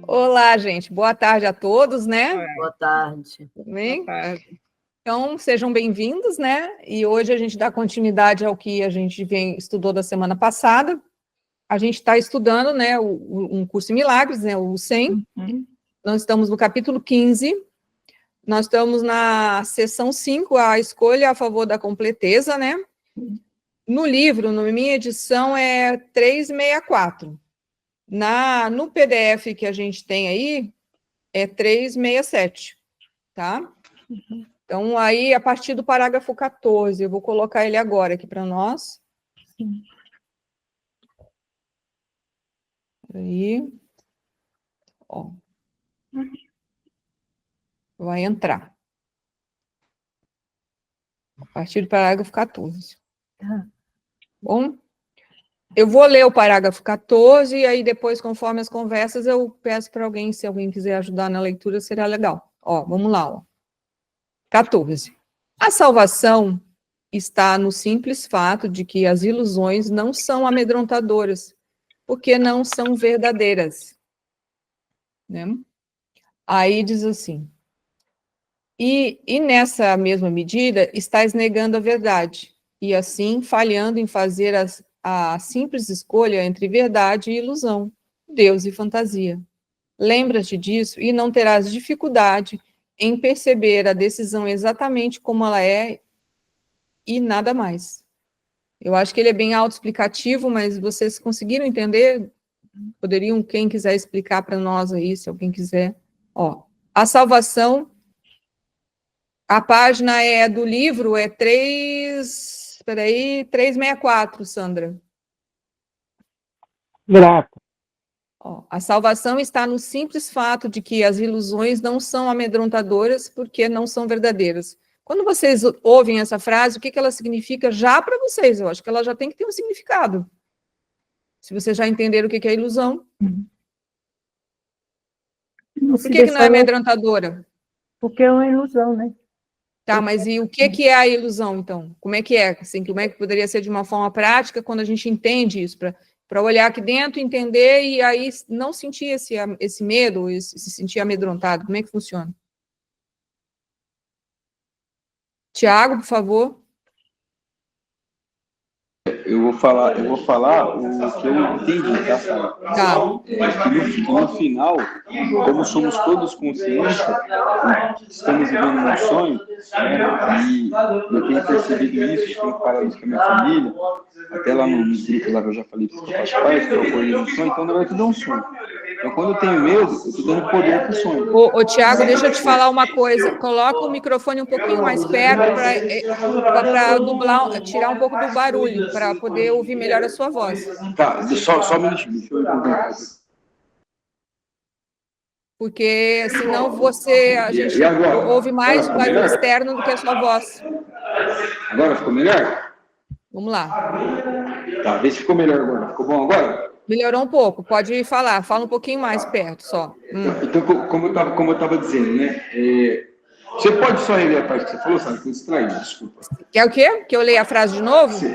Olá, gente. Boa tarde a todos, né? Boa tarde. Tudo bem? Boa tarde. Então, sejam bem-vindos, né? E hoje a gente dá continuidade ao que a gente estudou da semana passada. A gente está estudando, né, um curso em milagres, né, o 100. Nós estamos no capítulo 15. Nós estamos na seção 5, a escolha a favor da completeza, né? No livro, na minha edição, é 364. No PDF que a gente tem aí, é 367, tá? Então, aí, a partir do parágrafo 14, eu vou colocar ele agora aqui para nós. Aí, ó. Vai entrar. A partir do parágrafo 14. Bom, eu vou ler o parágrafo 14, e aí depois, conforme as conversas, eu peço para alguém, se alguém quiser ajudar na leitura, será legal. Ó, vamos lá, ó. 14. A salvação está no simples fato de que as ilusões não são amedrontadoras, porque não são verdadeiras. Né? Aí diz assim, e nessa mesma medida, estás negando a verdade, e assim falhando em fazer a simples escolha entre verdade e ilusão, Deus e fantasia. Lembra-te disso e não terás dificuldade em perceber a decisão exatamente como ela é e nada mais. Eu acho que ele é bem autoexplicativo, mas vocês conseguiram entender? Poderiam, quem quiser explicar para nós aí, se alguém quiser. Ó, a salvação, a página do livro é 364, Sandra. Grato. Ó, a salvação está no simples fato de que as ilusões não são amedrontadoras porque não são verdadeiras. Quando vocês ouvem essa frase, o que ela significa já para vocês? Eu acho que ela já tem que ter um significado. Se vocês já entenderam o que é ilusão. Por que não é amedrontadora? Porque é uma ilusão, né? Tá, mas e o que é a ilusão, então? Como é que é? Assim, como é que poderia ser de uma forma prática quando a gente entende isso? Para olhar aqui dentro, entender e aí não sentir esse medo, se sentir amedrontado. Como é que funciona? Tiago, por favor. Eu vou falar o que eu entendi, tá, Sara? Tá. Que no final, como somos todos consciência, estamos vivendo um sonho, né, e eu tenho percebido isso, tenho falado isso com a minha família, até lá no grupo lá que eu já falei que eu faço parte, que eu apoio no sonho, então na verdade tudo é um sonho. Então quando eu tenho medo, eu estou dando poder para o sonho. Ô, Tiago, deixa eu te falar uma coisa. Coloca o microfone um pouquinho mais perto para dublar, tirar um pouco do barulho, para poder ouvir melhor a sua voz. Tá, só um minutinho, deixa eu ver. Porque senão a gente ouve mais o barulho externo do que a sua voz. Agora ficou melhor? Vamos lá. Tá, vê se ficou melhor agora. Ficou bom agora? Melhorou um pouco, pode falar, fala um pouquinho mais perto só. Então, como eu estava dizendo, né? Você pode só reler a parte que você falou, sabe? Que eu distraí, desculpa. Quer o quê? Que eu leia a frase de novo? Sim,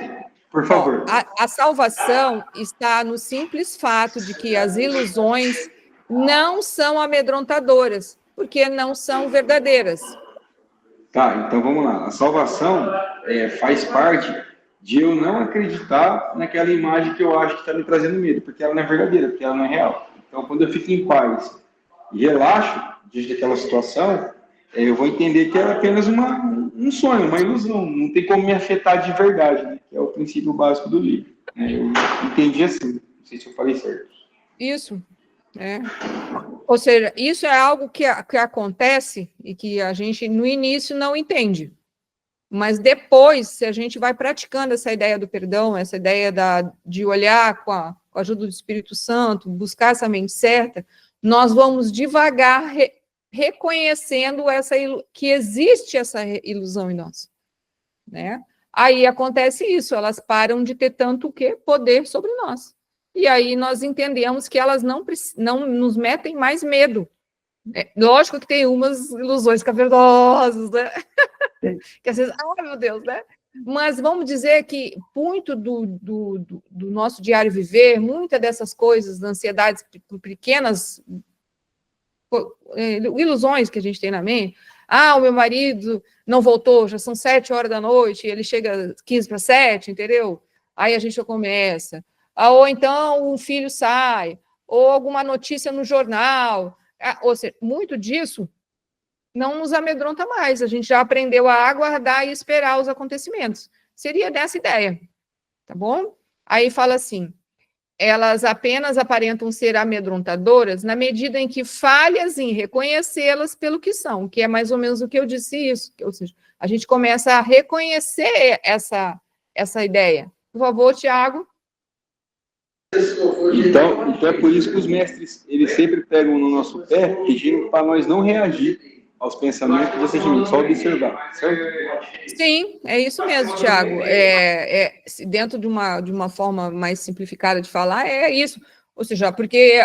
por favor. A salvação está no simples fato de que as ilusões não são amedrontadoras, porque não são verdadeiras. Tá, então vamos lá. A salvação faz parte de eu não acreditar naquela imagem que eu acho que está me trazendo medo, porque ela não é verdadeira, porque ela não é real. Então, quando eu fico em paz e relaxo diante daquela situação, eu vou entender que é apenas um sonho, uma ilusão. Não tem como me afetar de verdade, né? Que é o princípio básico do livro. Eu entendi assim. Não sei se eu falei certo. Isso. Ou seja, isso é algo que acontece e que a gente, no início, não entende. Mas depois, se a gente vai praticando essa ideia do perdão, essa ideia de olhar com a ajuda do Espírito Santo, buscar essa mente certa, nós vamos devagar reconhecendo que existe essa ilusão em nós. Né? Aí acontece isso, elas param de ter tanto poder sobre nós. E aí nós entendemos que elas não nos metem mais medo. Lógico que tem umas ilusões cavernosas, né? Que às vezes, meu Deus, né? Mas vamos dizer que muito do nosso diário viver, muitas dessas coisas, ansiedades pequenas, ilusões que a gente tem na mente, o meu marido não voltou, já são 7 horas da noite, ele chega 15 para 7, entendeu? Aí a gente já começa. Ou então um filho sai, ou alguma notícia no jornal. Ou seja, muito disso não nos amedronta mais. A gente já aprendeu a aguardar e esperar os acontecimentos. Seria dessa ideia, tá bom? Aí fala assim, elas apenas aparentam ser amedrontadoras na medida em que falhas em reconhecê-las pelo que são, que é mais ou menos o que eu disse isso, ou seja, a gente começa a reconhecer essa ideia. Por favor, Tiago. Então é por isso que os mestres, eles sempre pegam no nosso pé, pedindo para nós não reagir aos pensamentos e aos sentimentos, só observar, certo? Sim, é isso mesmo, Tiago. Dentro de uma forma mais simplificada de falar, é isso. Ou seja, porque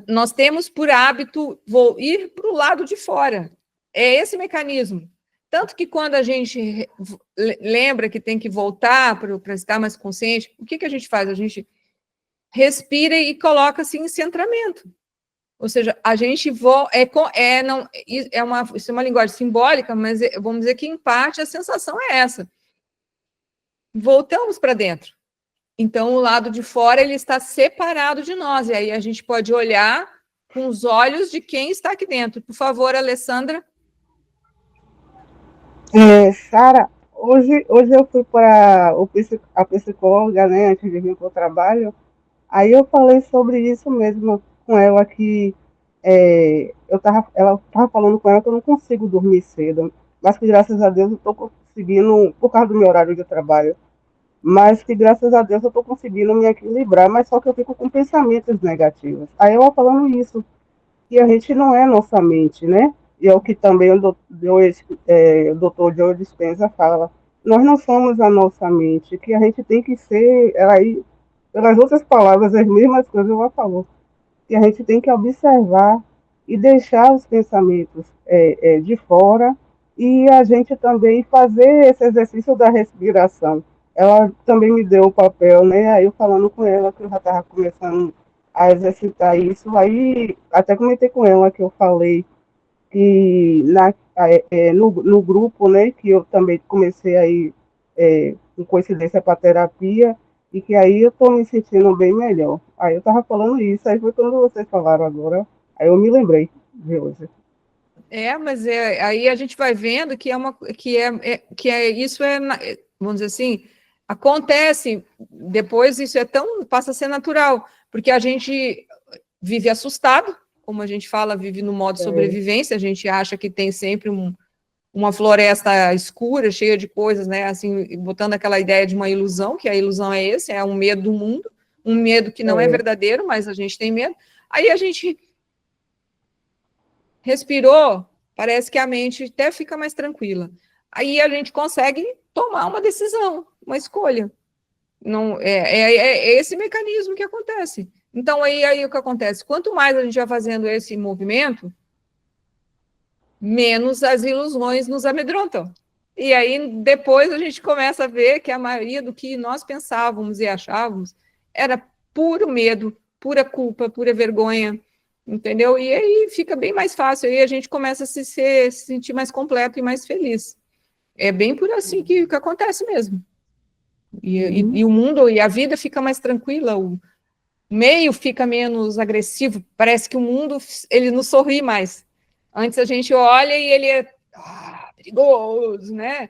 nós temos por hábito ir para o lado de fora. É esse mecanismo. Tanto que quando a gente lembra que tem que voltar para estar mais consciente, o que a gente faz? A gente respira e coloca-se em centramento. Ou seja, a gente isso é uma linguagem simbólica, mas vamos dizer que, em parte, a sensação é essa. Voltamos para dentro. Então, o lado de fora ele está separado de nós, e aí a gente pode olhar com os olhos de quem está aqui dentro. Por favor, Alessandra. Sara, hoje eu fui para a psicóloga, né, antes de vir para o trabalho. Aí eu falei sobre isso mesmo com ela, que ela estava falando com ela que eu não consigo dormir cedo, mas que graças a Deus eu estou conseguindo, por causa do meu horário de trabalho, mas que graças a Deus eu estou conseguindo me equilibrar, mas só que eu fico com pensamentos negativos. Aí ela falando isso, que a gente não é nossa mente, né? E é o que também o doutor Joe Dispenza fala. Nós não somos a nossa mente, que a gente tem que ser, aí, pelas outras palavras, as mesmas coisas ela falou, que a gente tem que observar e deixar os pensamentos de fora e a gente também fazer esse exercício da respiração. Ela também me deu o papel, né? Aí eu falando com ela que eu já estava começando a exercitar isso, aí até comentei com ela que eu falei que no grupo, né, que eu também comecei aí com coincidência para terapia, e que aí eu estou me sentindo bem melhor. Aí eu estava falando isso, aí foi quando vocês falaram agora, aí eu me lembrei de hoje. Mas aí a gente vai vendo que vamos dizer assim, acontece depois, isso passa a ser natural, porque a gente vive assustado, como a gente fala, vive no modo sobrevivência, a gente acha que tem sempre uma floresta escura, cheia de coisas, né, assim, botando aquela ideia de uma ilusão, que a ilusão é um medo do mundo, um medo que não é verdadeiro, mas a gente tem medo. Aí a gente respirou, parece que a mente até fica mais tranquila. Aí a gente consegue tomar uma decisão, uma escolha. Não é esse mecanismo que acontece. Então, aí o que acontece? Quanto mais a gente vai fazendo esse movimento, menos as ilusões nos amedrontam. E aí, depois, a gente começa a ver que a maioria do que nós pensávamos e achávamos era puro medo, pura culpa, pura vergonha, entendeu? E aí fica bem mais fácil, aí a gente começa a se sentir mais completo e mais feliz. É bem por assim que acontece mesmo. E o mundo e a vida fica mais tranquila, o meio fica menos agressivo, parece que o mundo, ele nos sorri mais. Antes a gente olha e ele é perigoso, né?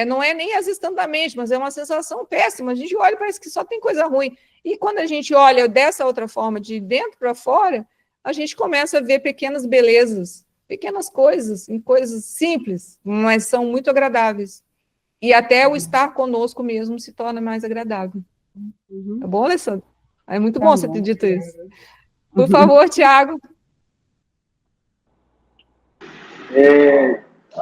Não é nem às vezes tanto da mente, mas é uma sensação péssima. A gente olha e parece que só tem coisa ruim. E quando a gente olha dessa outra forma, de dentro para fora, a gente começa a ver pequenas belezas, pequenas coisas, em coisas simples, mas são muito agradáveis. E até o estar conosco mesmo se torna mais agradável. Tá bom, Alessandra? É muito bom você ter dito isso. Por favor, Tiago.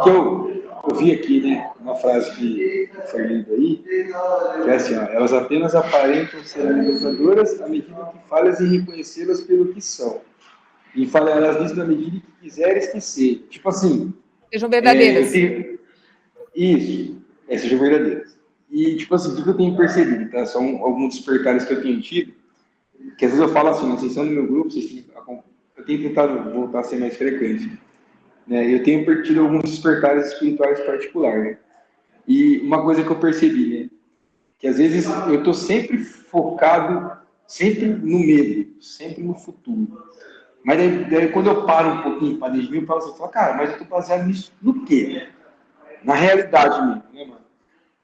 Que eu vi aqui, né, uma frase que foi lida aí, que é assim, ó, elas apenas aparentam ser amedrontadoras à medida que falhas em reconhecê-las pelo que são. E falharás nisso na medida que quiseres que seja. Tipo assim... Sejam verdadeiras. Isso, sejam verdadeiras. E, tipo assim, o que eu tenho percebido, tá? São alguns despertares que eu tenho tido, que às vezes eu falo assim, vocês estão no meu grupo, eu tenho tentado voltar a ser mais frequente, né? Eu tenho tido alguns despertares espirituais particulares, né? E uma coisa que eu percebi, né? Que às vezes eu estou sempre focado, sempre no medo, sempre no futuro. Mas daí quando eu paro um pouquinho para desvio, eu falo, cara, mas eu estou baseado nisso no quê? Na realidade mesmo, né, mano?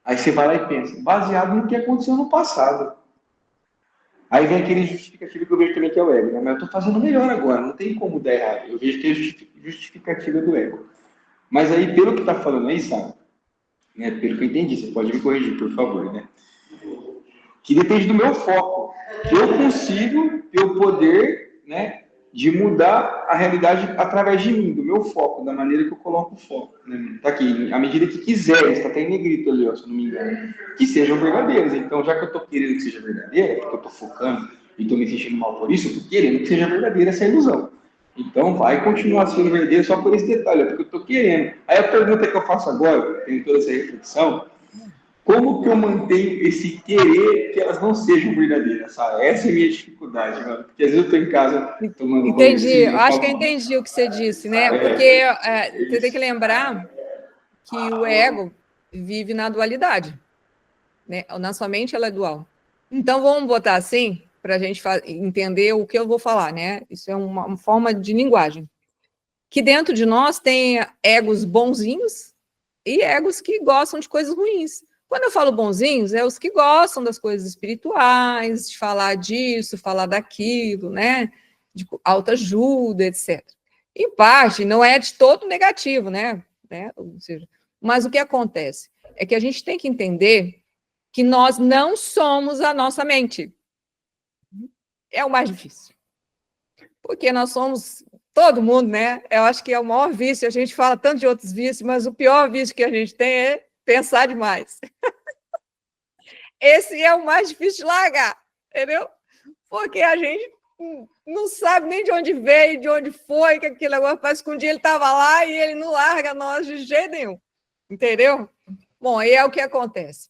Aí você vai lá e pensa, baseado no que aconteceu no passado. Aí vem aquele justificativo que eu vejo também que é o ego, né? Mas eu estou fazendo melhor agora, não tem como dar errado. Eu vejo que é justificativa do ego. Mas aí, pelo que está falando aí, sabe? Né? Pelo que eu entendi, você pode me corrigir, por favor, né? Que depende do meu foco. Que eu consigo ter o poder, né, de mudar a realidade através de mim, do meu foco, da maneira que eu coloco o foco. Né? Tá aqui, à medida que quiser, está até em negrito ali, ó, se eu não me engano, que sejam verdadeiras. Então, já que eu estou querendo que seja verdadeira, porque eu estou focando e estou me sentindo mal por isso, eu estou querendo que seja verdadeira essa ilusão. Então, vai continuar sendo verdadeira só por esse detalhe, porque eu estou querendo. Aí a pergunta que eu faço agora, tendo toda essa reflexão, como que eu mantenho esse querer que elas não sejam verdadeiras, sabe? Essa é a minha dificuldade, mano. Porque às vezes eu estou em casa tomando Entendi, acho que eu entendi o que você disse, né? Porque você tem que lembrar que o ego vive na dualidade, né? Na sua mente ela é dual. Então, vamos botar assim, para a gente entender o que eu vou falar, né? Isso é uma forma de linguagem. Que dentro de nós tem egos bonzinhos e egos que gostam de coisas ruins. Quando eu falo bonzinhos, é os que gostam das coisas espirituais, de falar disso, falar daquilo, né? De autoajuda, etc. Em parte, não é de todo negativo, né? Ou seja, mas o que acontece é que a gente tem que entender que nós não somos a nossa mente. É o mais difícil. Porque nós somos todo mundo, né? Eu acho que é o maior vício. A gente fala tanto de outros vícios, mas o pior vício que a gente tem é pensar demais. Esse é o mais difícil de largar, entendeu? Porque a gente não sabe nem de onde veio, de onde foi, que aquele negócio parece que um dia ele estava lá e ele não larga nós de jeito nenhum, entendeu? Bom, aí é o que acontece.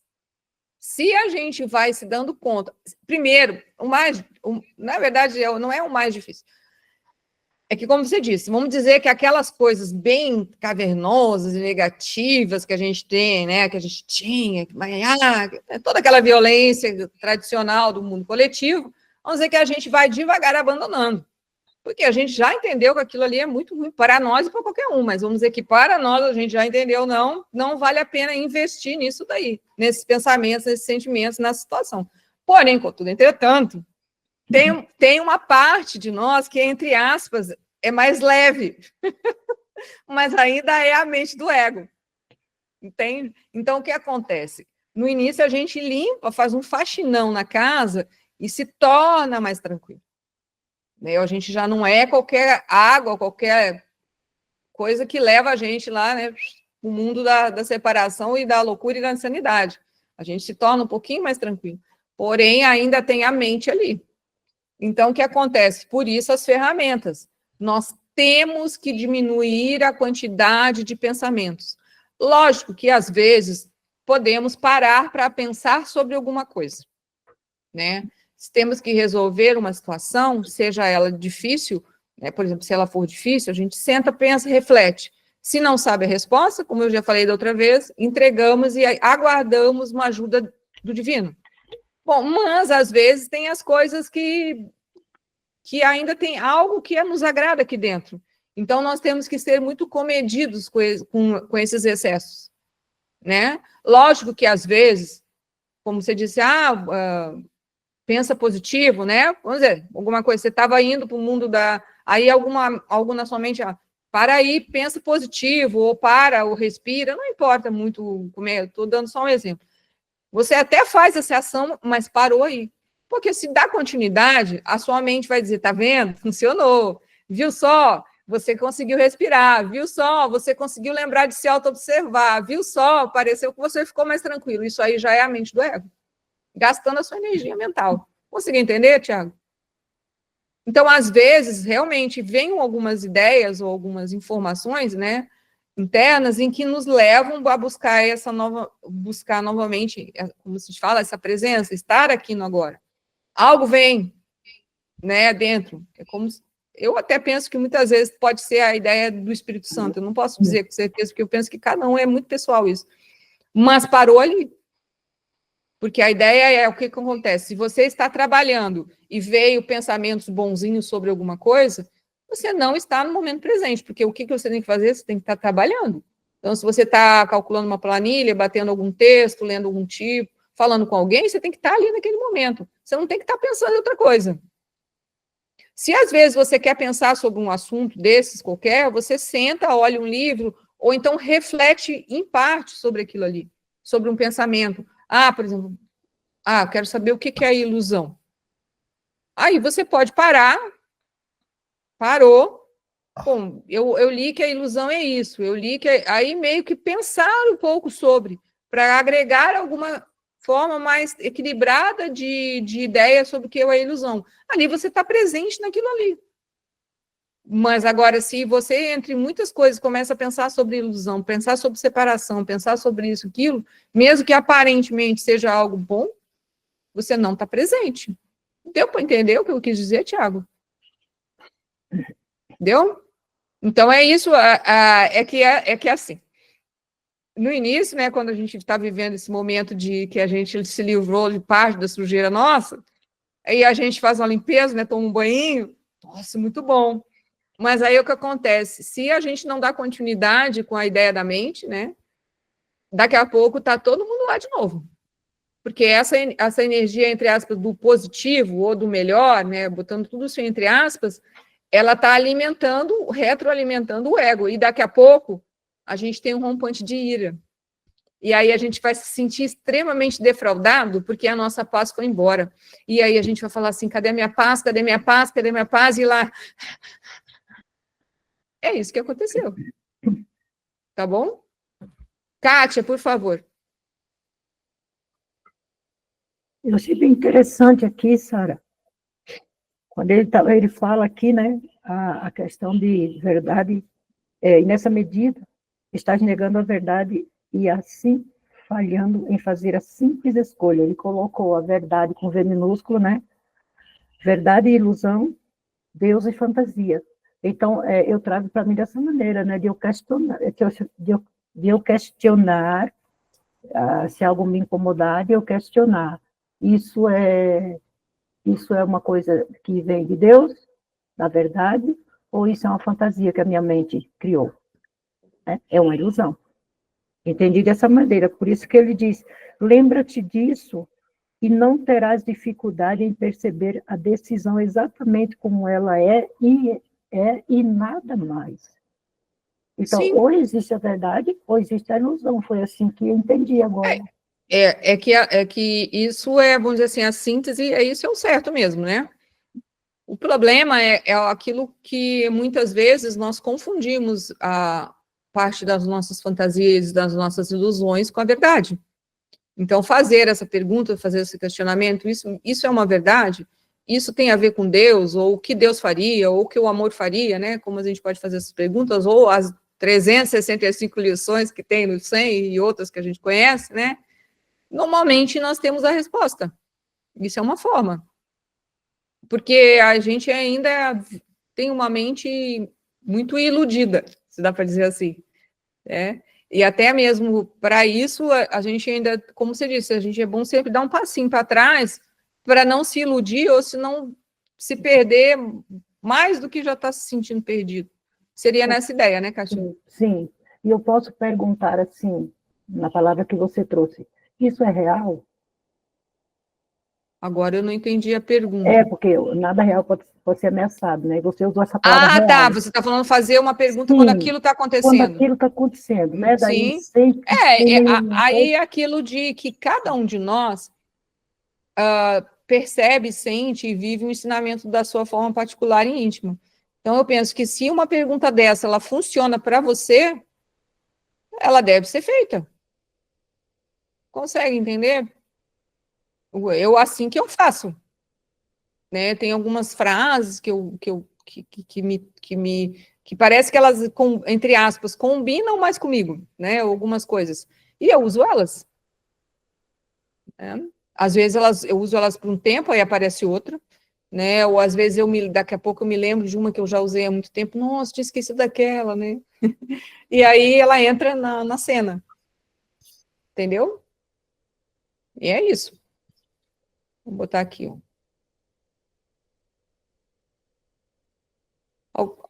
Se a gente vai se dando conta, primeiro, na verdade, não é o mais difícil. É que, como você disse, vamos dizer que aquelas coisas bem cavernosas e negativas que a gente tem, né, que a gente tinha, toda aquela violência tradicional do mundo coletivo, vamos dizer que a gente vai devagar abandonando. Porque a gente já entendeu que aquilo ali é muito ruim para nós e para qualquer um, mas vamos dizer que para nós a gente já entendeu, não vale a pena investir nisso daí, nesses pensamentos, nesses sentimentos, nessa situação. Porém, contudo, entretanto, tem uma parte de nós que, entre aspas, é mais leve, mas ainda é a mente do ego, entende? Então, o que acontece? No início, a gente limpa, faz um faxinão na casa e se torna mais tranquilo. A gente já não é qualquer água, qualquer coisa que leva a gente lá, né, o mundo da separação e da loucura e da insanidade. A gente se torna um pouquinho mais tranquilo. Porém, ainda tem a mente ali. Então, o que acontece? Por isso, as ferramentas. Nós temos que diminuir a quantidade de pensamentos. Lógico que, às vezes, podemos parar para pensar sobre alguma coisa, né? Se temos que resolver uma situação, seja ela difícil, né? Por exemplo, se ela for difícil, a gente senta, pensa, reflete. Se não sabe a resposta, como eu já falei da outra vez, entregamos e aguardamos uma ajuda do divino. Bom, mas às vezes tem as coisas que ainda tem algo que nos agrada aqui dentro. Então, nós temos que ser muito comedidos com esses excessos, né? Lógico que, às vezes, como você disse, pensa positivo, né? Vamos dizer, alguma coisa, você estava indo para o mundo aí algo na sua mente, para aí, pensa positivo, ou respira, não importa muito como é, estou dando só um exemplo. Você até faz essa ação, mas parou aí. Porque se dá continuidade, a sua mente vai dizer, tá vendo? Funcionou. Viu só? Você conseguiu respirar. Viu só? Você conseguiu lembrar de se auto-observar. Viu só? Pareceu que você ficou mais tranquilo. Isso aí já é a mente do ego. Gastando a sua energia mental. Conseguiu entender, Tiago? Então, às vezes, realmente, vêm algumas ideias ou algumas informações, né? internas em que nos levam a buscar buscar novamente, como se fala, essa presença, estar aqui no agora. Algo vem, né, dentro. É como eu até penso que muitas vezes pode ser a ideia do Espírito Santo. Eu não posso dizer com certeza, porque eu penso que cada um é muito pessoal isso. Mas parou ali. Porque a ideia é o que acontece. Se você está trabalhando e veio pensamentos bonzinhos sobre alguma coisa, você não está no momento presente, porque o que você tem que fazer? Você tem que estar trabalhando. Então, se você está calculando uma planilha, batendo algum texto, lendo algum tipo, falando com alguém, você tem que estar ali naquele momento. Você não tem que estar pensando em outra coisa. Se às vezes você quer pensar sobre um assunto desses qualquer, você senta, olha um livro, ou então reflete em parte sobre aquilo ali, sobre um pensamento. Por exemplo, eu quero saber o que é a ilusão. Aí você pode parar, parou. Bom, eu li que a ilusão é isso, eu li que aí meio que pensar um pouco sobre, para agregar alguma forma mais equilibrada de ideia sobre o que é a ilusão. Ali você está presente naquilo ali. Mas agora, se você, entre muitas coisas, começa a pensar sobre ilusão, pensar sobre separação, pensar sobre isso, aquilo, mesmo que aparentemente seja algo bom, você não está presente. Deu para entender o que eu quis dizer, Tiago? Deu? Então, é isso, é que é assim. No início, né, quando a gente está vivendo esse momento de que a gente se livrou de parte da sujeira nossa, aí a gente faz uma limpeza, né, toma um banho, nossa, muito bom. Mas aí o que acontece? Se a gente não dá continuidade com a ideia da mente, né, daqui a pouco está todo mundo lá de novo. Porque essa energia, entre aspas, do positivo ou do melhor, né, botando tudo isso entre aspas, ela está retroalimentando o ego. E daqui a pouco a gente tem um rompante de ira. E aí a gente vai se sentir extremamente defraudado porque a nossa paz foi embora. E aí a gente vai falar assim, cadê a minha paz? Cadê a minha paz? Cadê a minha paz? E lá... É isso que aconteceu. Tá bom? Kátia, por favor. Eu achei bem interessante aqui, Sara, quando ele fala aqui, né, a questão de verdade, e nessa medida, estás negando a verdade e assim falhando em fazer a simples escolha. Ele colocou a verdade com V minúsculo, né, verdade e ilusão, Deus e fantasia. Então, eu trago para mim dessa maneira, né, de eu questionar, se algo me incomodar, de eu questionar. Isso é uma coisa que vem de Deus, da verdade, ou isso é uma fantasia que a minha mente criou? É uma ilusão. Entendi dessa maneira, por isso que ele diz, lembra-te disso e não terás dificuldade em perceber a decisão exatamente como ela é e nada mais. Então, sim, ou existe a verdade, ou existe a ilusão. Foi assim que eu entendi agora. É que isso vamos dizer assim, a síntese, isso é o certo mesmo, né? O problema é aquilo que muitas vezes nós confundimos a parte das nossas fantasias, das nossas ilusões com a verdade. Então, fazer essa pergunta, fazer esse questionamento, isso é uma verdade? Isso tem a ver com Deus, ou o que Deus faria, ou o que o amor faria, né? Como a gente pode fazer essas perguntas, ou as 365 lições que tem no 100 e outras que a gente conhece, né? Normalmente nós temos a resposta. Isso é uma forma. Porque a gente ainda tem uma mente muito iludida, se dá para dizer assim, né? E até mesmo para isso, a gente ainda, como você disse, a gente é bom sempre dar um passinho para trás para não se iludir ou se não se perder mais do que já está se sentindo perdido. Seria nessa ideia, né, Cátia? Sim, e eu posso perguntar assim, na palavra que você trouxe, isso é real? Agora eu não entendi a pergunta. Porque nada real pode ser ameaçado, né? Você usou essa palavra real. Tá, você está falando fazer uma pergunta, sim, quando aquilo está acontecendo. Quando aquilo está acontecendo, né? Daí, sim. Sempre aí é aquilo de que cada um de nós percebe, sente e vive um ensinamento da sua forma particular e íntima. Então, eu penso que se uma pergunta dessa, ela funciona para você, ela deve ser feita. Consegue entender? Assim que eu faço. Né? Tem algumas frases que que parece que elas, entre aspas, combinam mais comigo, né? Algumas coisas. E eu uso elas. Né? Às vezes eu uso elas por um tempo, aí aparece outra, né? Ou às vezes daqui a pouco eu me lembro de uma que eu já usei há muito tempo. Nossa, tinha esquecido daquela, né? E aí ela entra na cena. Entendeu? E é isso. Vou botar aqui, ó.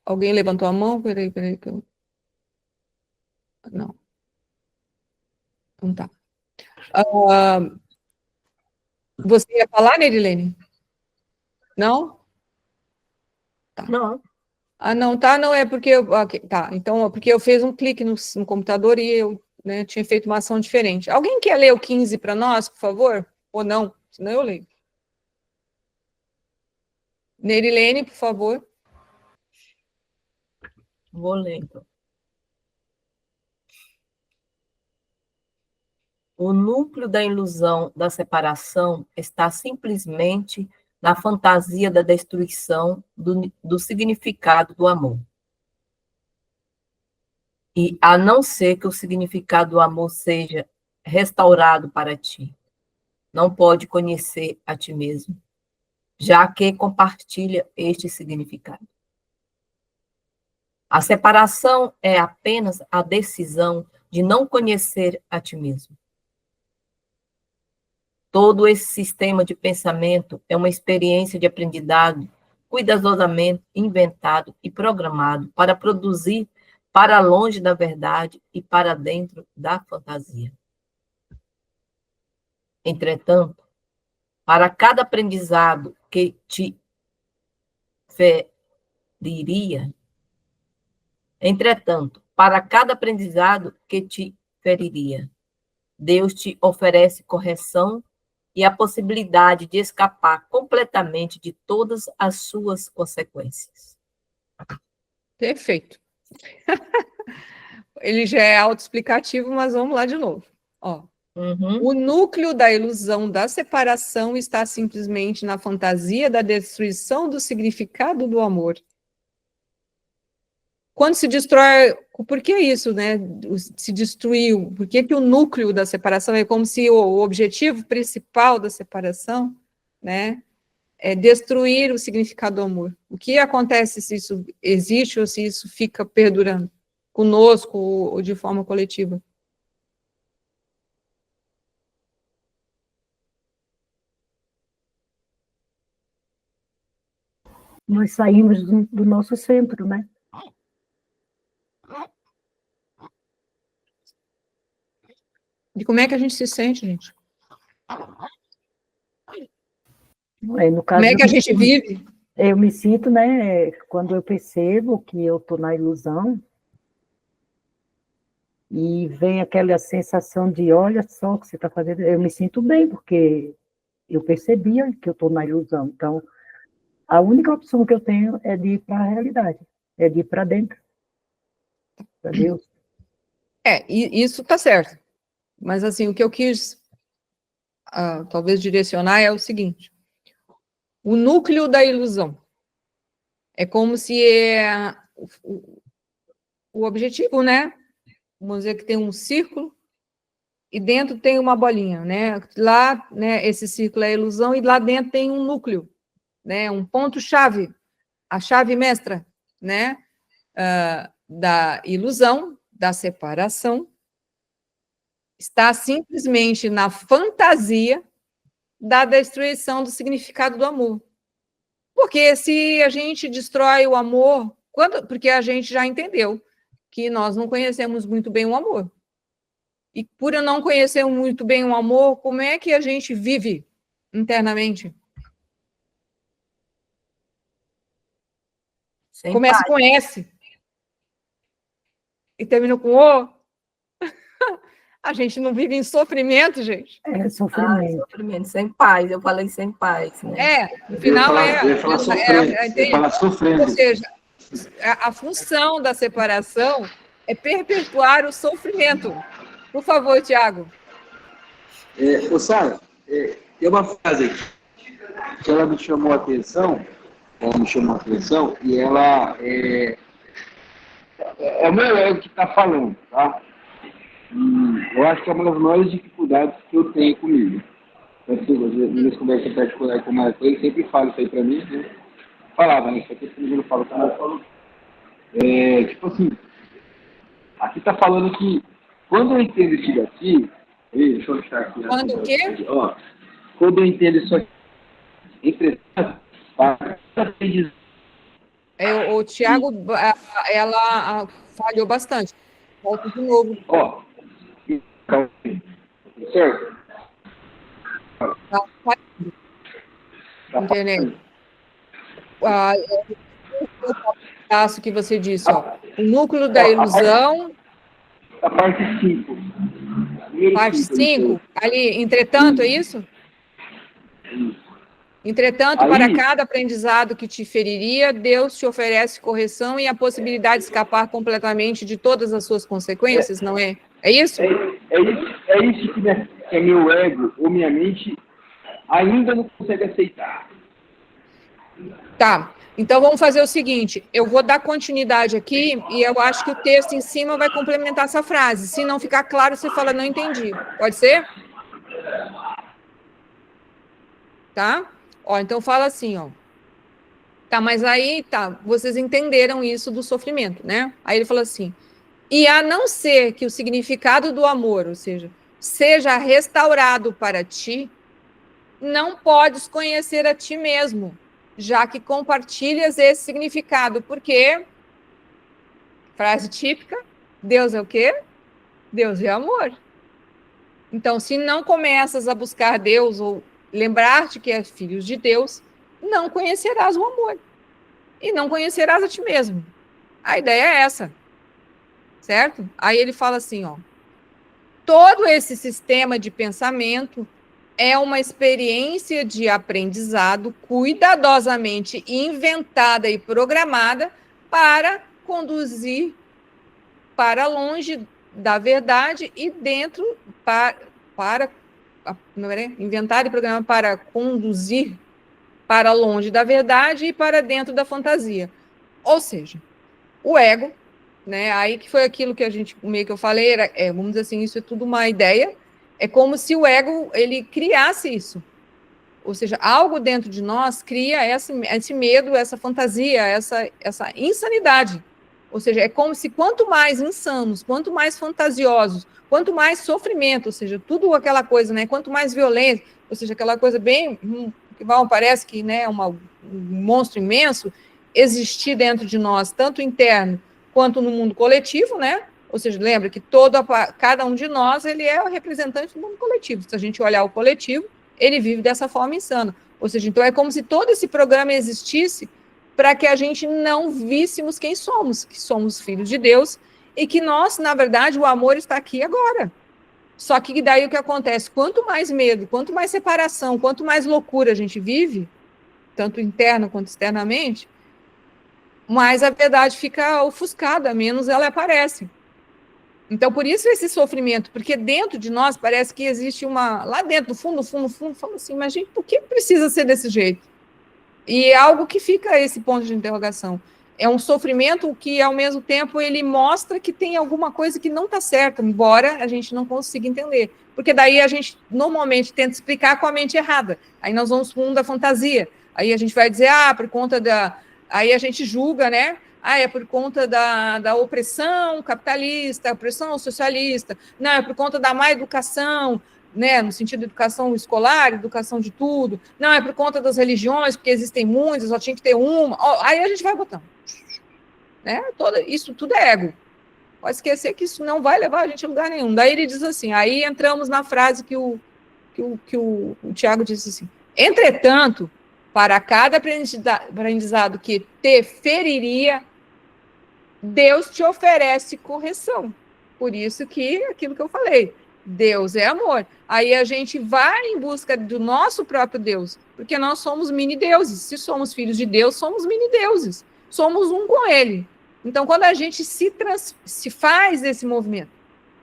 Alguém levantou a mão? Peraí. Não. Não tá. Você ia falar, Nerilene? Não? Tá. Não. Não, tá, não, é porque tá, então, porque eu fiz um clique no computador e eu, né, tinha feito uma ação diferente. Alguém quer ler o 15 para nós, por favor? Ou não? Senão eu leio. Nerilene, por favor. Vou ler, então. O núcleo da ilusão da separação está simplesmente na fantasia da destruição do significado do amor. E a não ser que o significado do amor seja restaurado para ti, não pode conhecer a ti mesmo, já que compartilha este significado. A separação é apenas a decisão de não conhecer a ti mesmo. Todo esse sistema de pensamento é uma experiência de aprendizado cuidadosamente inventado e programado para produzir para longe da verdade e para dentro da fantasia. Entretanto, para cada aprendizado que te feriria, Deus te oferece correção e a possibilidade de escapar completamente de todas as suas consequências. Perfeito. Ele já é autoexplicativo, mas vamos lá de novo. Ó. O núcleo da ilusão da separação está simplesmente na fantasia da destruição do significado do amor. Quando se destrói, por que isso, né? Se destruiu? Por que o núcleo da separação é como se o objetivo principal da separação, né, é destruir o significado do amor? O que acontece se isso existe ou se isso fica perdurando conosco ou de forma coletiva? Nós saímos do nosso centro, né? E como é que a gente se sente, gente? No caso, como é que a gente vive? Eu me sinto, né, quando eu percebo que eu estou na ilusão e vem aquela sensação de, olha só o que você está fazendo, eu me sinto bem, porque eu percebia que eu estou na ilusão. Então, a única opção que eu tenho é de ir para a realidade, é de ir para dentro, para Deus. Isso está certo. Mas, assim, o que eu quis, talvez, direcionar é o seguinte. O núcleo da ilusão é como se o objetivo, né? Vamos dizer que tem um círculo e dentro tem uma bolinha, né? Lá, né, esse círculo é a ilusão e lá dentro tem um núcleo, né? Um ponto-chave, a chave mestra, né? Da ilusão, da separação, está simplesmente na fantasia da destruição do significado do amor. Porque se a gente destrói o amor, porque a gente já entendeu que nós não conhecemos muito bem o amor. E por eu não conhecer muito bem o amor, como é que a gente vive internamente? Começa com S e termina com O. A gente não vive em sofrimento, gente. É sofrimento. Sofrimento, sem paz. Eu falei sem paz, né? No final eu ia falar sofrendo. Ou seja, a função da separação é perpetuar o sofrimento. Por favor, Tiago. Sara, tem uma frase aqui que ela me chamou a atenção, e ela é o meu ego que está falando, tá? E eu acho que é uma das maiores dificuldades que eu tenho comigo. Assim, nas minhas conversas particulares com o Marco, ele sempre fala isso aí pra mim, né? Falava, né? Isso aqui eu não falo, como eu falo. Tipo assim, aqui tá falando que quando eu entendo isso daqui, deixa eu achar aqui. Quando o quê? Ó, quando eu entendo isso aqui, entretanto, O Tiago, ela falhou bastante. Volta de novo. ó, certo? Tá falhando, entendeu? O passo que você disse, ó. O núcleo da ilusão, A parte 5. parte 5, ali, entretanto, é isso? Entretanto, para cada aprendizado que te feriria, Deus te oferece correção e a possibilidade de escapar completamente de todas as suas consequências, não é? É isso? É isso que meu ego ou minha mente ainda não consegue aceitar. Tá. Então, vamos fazer o seguinte, eu vou dar continuidade aqui e eu acho que o texto em cima vai complementar essa frase. Se não ficar claro, você fala, não entendi. Pode ser? Tá? Ó, então fala assim, ó. Tá, mas aí, tá, vocês entenderam isso do sofrimento, né? Aí ele fala assim, e a não ser que o significado do amor, ou seja restaurado para ti, não podes conhecer a ti mesmo, já que compartilhas esse significado, porque, frase típica, Deus é o quê? Deus é amor. Então, se não começas a buscar Deus ou lembrar-te que és filho de Deus, não conhecerás o amor. E não conhecerás a ti mesmo. A ideia é essa. Certo? Aí ele fala assim, ó. Todo esse sistema de pensamento é uma experiência de aprendizado cuidadosamente inventada e programada para conduzir para longe da verdade e dentro inventada e programada para conduzir para longe da verdade e para dentro da fantasia. Ou seja, o ego, né? Aí que foi aquilo que a gente, meio que eu falei, vamos dizer assim, isso é tudo uma ideia, é como se o ego, ele criasse isso. Ou seja, algo dentro de nós cria esse medo, essa fantasia, essa insanidade. Ou seja, é como se quanto mais insanos, quanto mais fantasiosos, quanto mais sofrimento, ou seja, tudo aquela coisa, né? Quanto mais violência, ou seja, aquela coisa bem, que parece que, né, um monstro imenso, existir dentro de nós, tanto interno quanto no mundo coletivo, né? Ou seja, lembra que cada um de nós, ele é o representante do mundo coletivo. Se a gente olhar o coletivo, ele vive dessa forma insana. Ou seja, então é como se todo esse programa existisse para que a gente não víssemos quem somos, que somos filhos de Deus, e que nós, na verdade, o amor está aqui agora. Só que daí o que acontece? Quanto mais medo, quanto mais separação, quanto mais loucura a gente vive, tanto interno quanto externamente, mais a verdade fica ofuscada, menos ela aparece. Então, por isso esse sofrimento, porque dentro de nós parece que existe lá dentro, no fundo, fala assim, mas gente, por que precisa ser desse jeito? E é algo que fica esse ponto de interrogação. É um sofrimento que, ao mesmo tempo, ele mostra que tem alguma coisa que não está certa, embora a gente não consiga entender. Porque daí a gente, normalmente, tenta explicar com a mente errada. Aí nós vamos para o mundo da fantasia. Aí a gente vai dizer, por conta da... Aí a gente julga, né? É por conta da opressão capitalista, opressão socialista. Não, é por conta da má educação, né, no sentido de educação escolar, educação de tudo. Não, é por conta das religiões, porque existem muitas, só tinha que ter uma. Aí a gente vai botando. Né? Isso tudo é ego. Pode esquecer que isso não vai levar a gente a lugar nenhum. Daí ele diz assim, aí entramos na frase que o Tiago disse assim, entretanto, para cada aprendizado que te feriria, Deus te oferece correção. Por isso que, aquilo que eu falei, Deus é amor. Aí a gente vai em busca do nosso próprio Deus, porque nós somos mini-deuses. Se somos filhos de Deus, somos mini-deuses. Somos um com Ele. Então, quando a gente se faz esse movimento,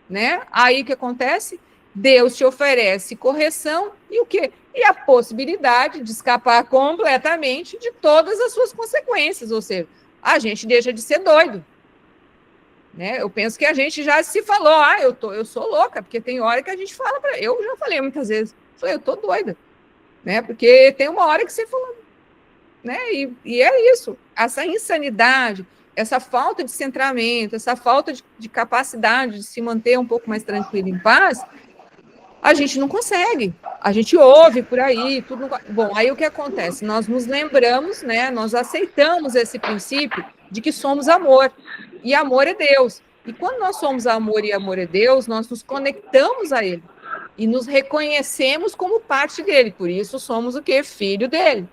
né? Aí o que acontece? Deus te oferece correção e o quê? E a possibilidade de escapar completamente de todas as suas consequências. Ou seja, a gente deixa de ser doido. né? Eu penso que a gente já se falou, eu sou louca, porque tem hora que a gente fala, eu já falei muitas vezes, eu tô doida, né? Porque tem uma hora que você falou, né? E é isso, essa insanidade, essa falta de centramento, essa falta de capacidade de se manter um pouco mais tranquilo, em paz, a gente não consegue. A gente ouve por aí, tudo. Bom, aí o que acontece? Nós nos lembramos, né? Nós aceitamos esse princípio de que somos amor, e amor é Deus. E quando nós somos amor e amor é Deus, nós nos conectamos a Ele e nos reconhecemos como parte dele. Por isso somos o quê? Filho dele.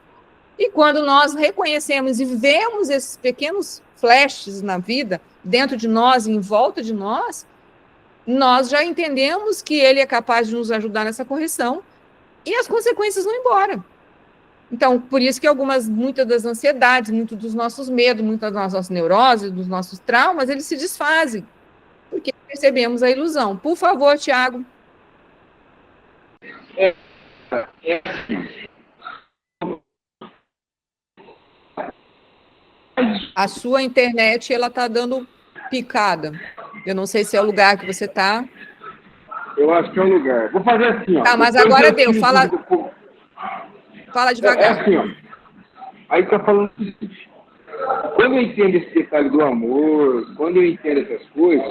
E quando nós reconhecemos e vemos esses pequenos flashes na vida, dentro de nós e em volta de nós, nós já entendemos que ele é capaz de nos ajudar nessa correção e as consequências vão embora. Então, por isso que muitas das ansiedades, muitos dos nossos medos, muitas das nossas neuroses, dos nossos traumas, eles se desfazem, porque percebemos a ilusão. Por favor, Tiago. A sua internet, ela está dando picada. Eu não sei se é o lugar que você está. Eu acho que é o lugar. Vou fazer assim, ó. Tá, mas agora deu. Fala devagar. É assim, ó. Aí tá falando o seguinte. Quando eu entendo esse detalhe do amor, quando eu entendo essas coisas,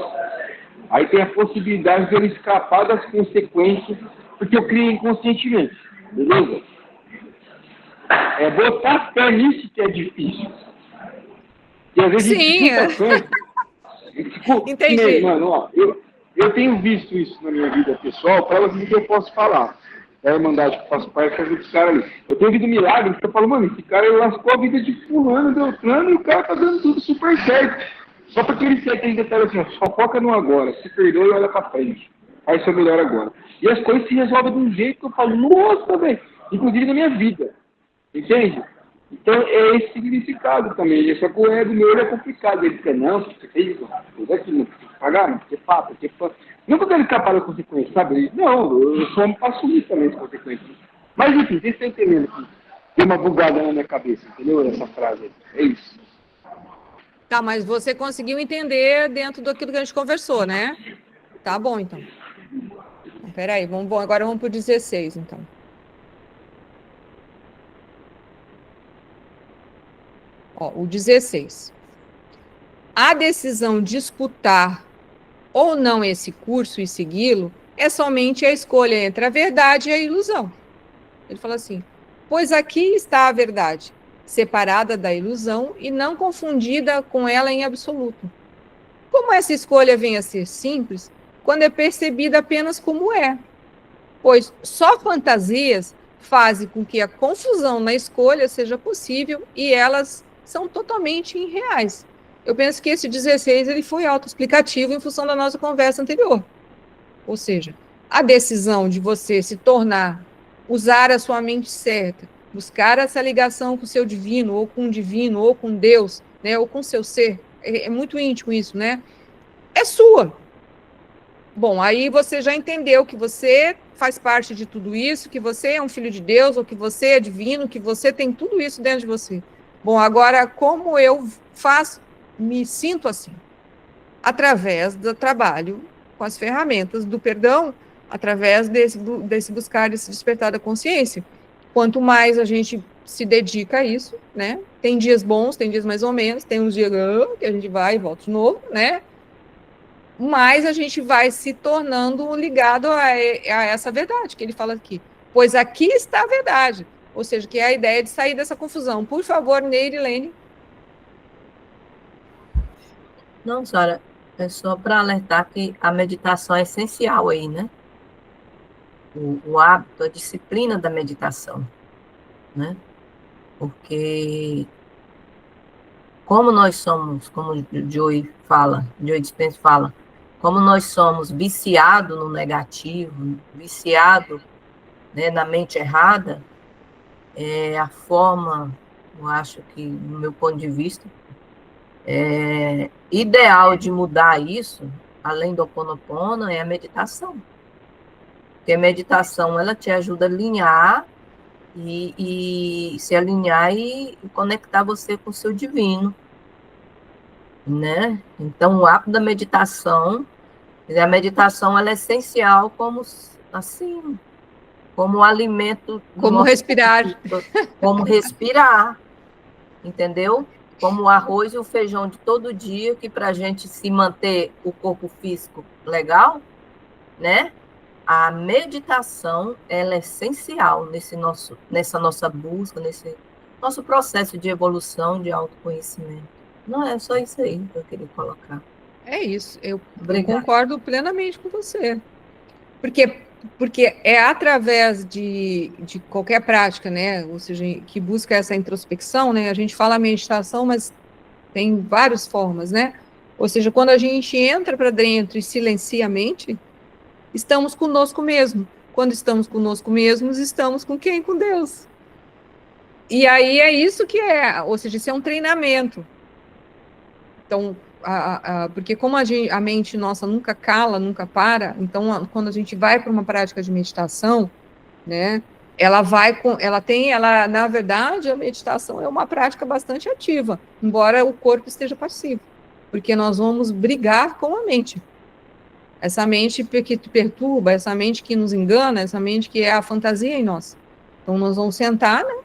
aí tem a possibilidade de eu escapar das consequências, porque eu criei inconscientemente. Beleza? É botar fé nisso que é difícil. E às vezes Sim. a gente fica tanto. Entendi. Mano, ó, eu tenho visto isso na minha vida pessoal, para o que eu posso falar. É a Irmandade que eu faço parte, é dos caras ali. Eu tenho visto milagres que eu falo, mano, esse cara ele lascou a vida de fulano, Beltrano, e o cara tá dando tudo super certo. Só porque ele quer aquele detalhe assim, ó, só foca no agora, se perdoa e olha pra frente. Faz seu melhor agora. E as coisas se resolvem de um jeito que eu falo, nossa, velho, inclusive na minha vida. Entende? Então, é esse significado também. Só que o ego meu é complicado. Ele diz, não, você fez tudo aquilo, não precisa pagar, não precisa pagar, porque... Não porque ele escapar da consequência, sabe? Ele, não, eu só me faço assumir também as consequências. Mas, enfim, vocês estão entendendo que tem uma bugada na minha cabeça, entendeu? Essa frase aí. É isso. Tá, mas você conseguiu entender dentro daquilo que a gente conversou, né? Tá bom, então. Peraí, agora vamos para o 16, então. Ó, o 16. A decisão de escutar ou não esse curso e segui-lo é somente a escolha entre a verdade e a ilusão. Ele fala assim, pois aqui está a verdade, separada da ilusão e não confundida com ela em absoluto. Como essa escolha vem a ser simples, quando é percebida apenas como é, pois só fantasias fazem com que a confusão na escolha seja possível e elas são totalmente irreais. Eu penso que esse 16 ele foi autoexplicativo em função da nossa conversa anterior. Ou seja, a decisão de você se tornar, usar a sua mente certa, buscar essa ligação com o seu divino, ou com o divino, ou com Deus, né, ou com o seu ser, é muito íntimo isso, né? É sua. Bom, aí você já entendeu que você faz parte de tudo isso, que você é um filho de Deus, ou que você é divino, que você tem tudo isso dentro de você. Bom, agora, como eu me sinto assim? Através do trabalho com as ferramentas do perdão, através desse buscar, desse despertar da consciência. Quanto mais a gente se dedica a isso, né? Tem dias bons, tem dias mais ou menos, tem uns dias que a gente vai e volta de novo, né? Mais a gente vai se tornando ligado a essa verdade que ele fala aqui. Pois aqui está a verdade. Ou seja, que é a ideia de sair dessa confusão. Por favor, Neilene. Não, senhora, é só para alertar que a meditação é essencial aí, né? O hábito, a disciplina da meditação, né? Porque como nós somos, como o Joey Dispenza fala, como nós somos viciados no negativo, viciados, né, na mente errada, a forma, eu acho que, no meu ponto de vista, ideal de mudar isso, além do Ho'oponopono, é a meditação. Porque a meditação, ela te ajuda a alinhar e se alinhar e conectar você com o seu divino. né? Então, o hábito da meditação, a meditação ela é essencial como, assim, como alimento do Como nosso respirar. corpo, como respirar, entendeu? Como o arroz e o feijão de todo dia, que para a gente se manter o corpo físico legal, né? A meditação, ela é essencial nessa nossa busca, nesse nosso processo de evolução, de autoconhecimento. Não é só isso aí que eu queria colocar. É isso, eu Obrigada. concordo plenamente com você. Porque é através de qualquer prática, né? Ou seja, que busca essa introspecção, né? A gente fala meditação, mas tem várias formas, né? Ou seja, quando a gente entra para dentro e silencia a mente, estamos conosco mesmo. Quando estamos conosco mesmos, estamos com quem? Com Deus. E aí é isso que é, ou seja, isso é um treinamento. Então, porque como a mente nossa nunca cala, nunca para, então quando a gente vai para uma prática de meditação, né, na verdade, a meditação é uma prática bastante ativa, embora o corpo esteja passivo, porque nós vamos brigar com a mente. Essa mente que perturba, essa mente que nos engana, essa mente que é a fantasia em nós. Então, nós vamos sentar, né,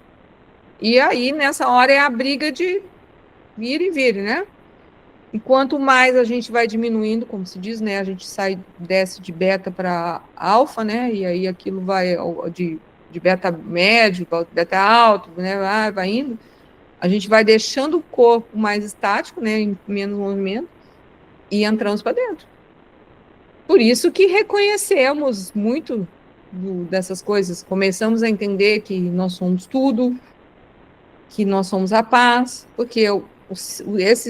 e aí, nessa hora, é a briga de ir e vir, né? E quanto mais a gente vai diminuindo, como se diz, né? A gente desce de beta para alfa, né? E aí aquilo vai de beta médio para beta alto, né? Vai indo. A gente vai deixando o corpo mais estático, né? Em menos movimento, e entramos para dentro. Por isso que reconhecemos muito dessas coisas. Começamos a entender que nós somos tudo, que nós somos a paz, porque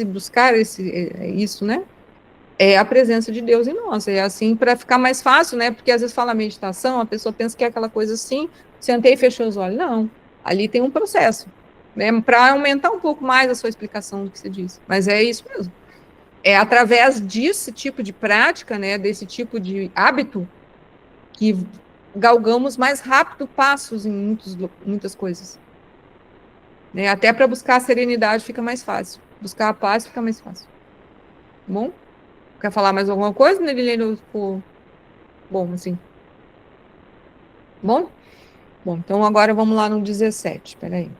buscar isso, né? É a presença de Deus em nós. É assim para ficar mais fácil, né? Porque às vezes fala meditação, a pessoa pensa que é aquela coisa assim, sentei e fechou os olhos. Não, ali tem um processo, né? Para aumentar um pouco mais a sua explicação do que você disse. Mas é isso mesmo. É através desse tipo de prática, né? Desse tipo de hábito que galgamos mais rápido passos em muitas coisas. Né? Até para buscar a serenidade fica mais fácil. Buscar a paz fica mais fácil. Bom? Quer falar mais alguma coisa, Nerilene? Bom, assim. Bom? Bom, então agora vamos lá no 17. Espera aí.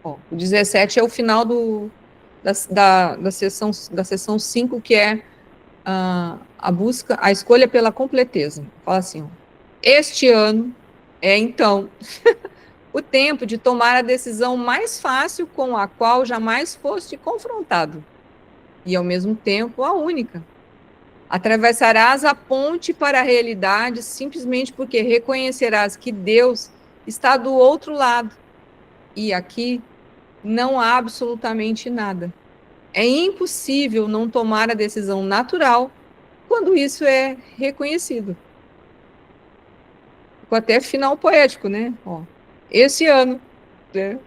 Ó, o 17 é o final da sessão 5, que é a busca, a escolha pela completeza. Fala assim, ó, este ano é, então, o tempo de tomar a decisão mais fácil com a qual jamais foste confrontado, e, ao mesmo tempo, a única. Atravessarás a ponte para a realidade simplesmente porque reconhecerás que Deus está do outro lado, e aqui não há absolutamente nada. É impossível não tomar a decisão natural quando isso é reconhecido. Ficou até final poético, né? Ó, esse ano, né?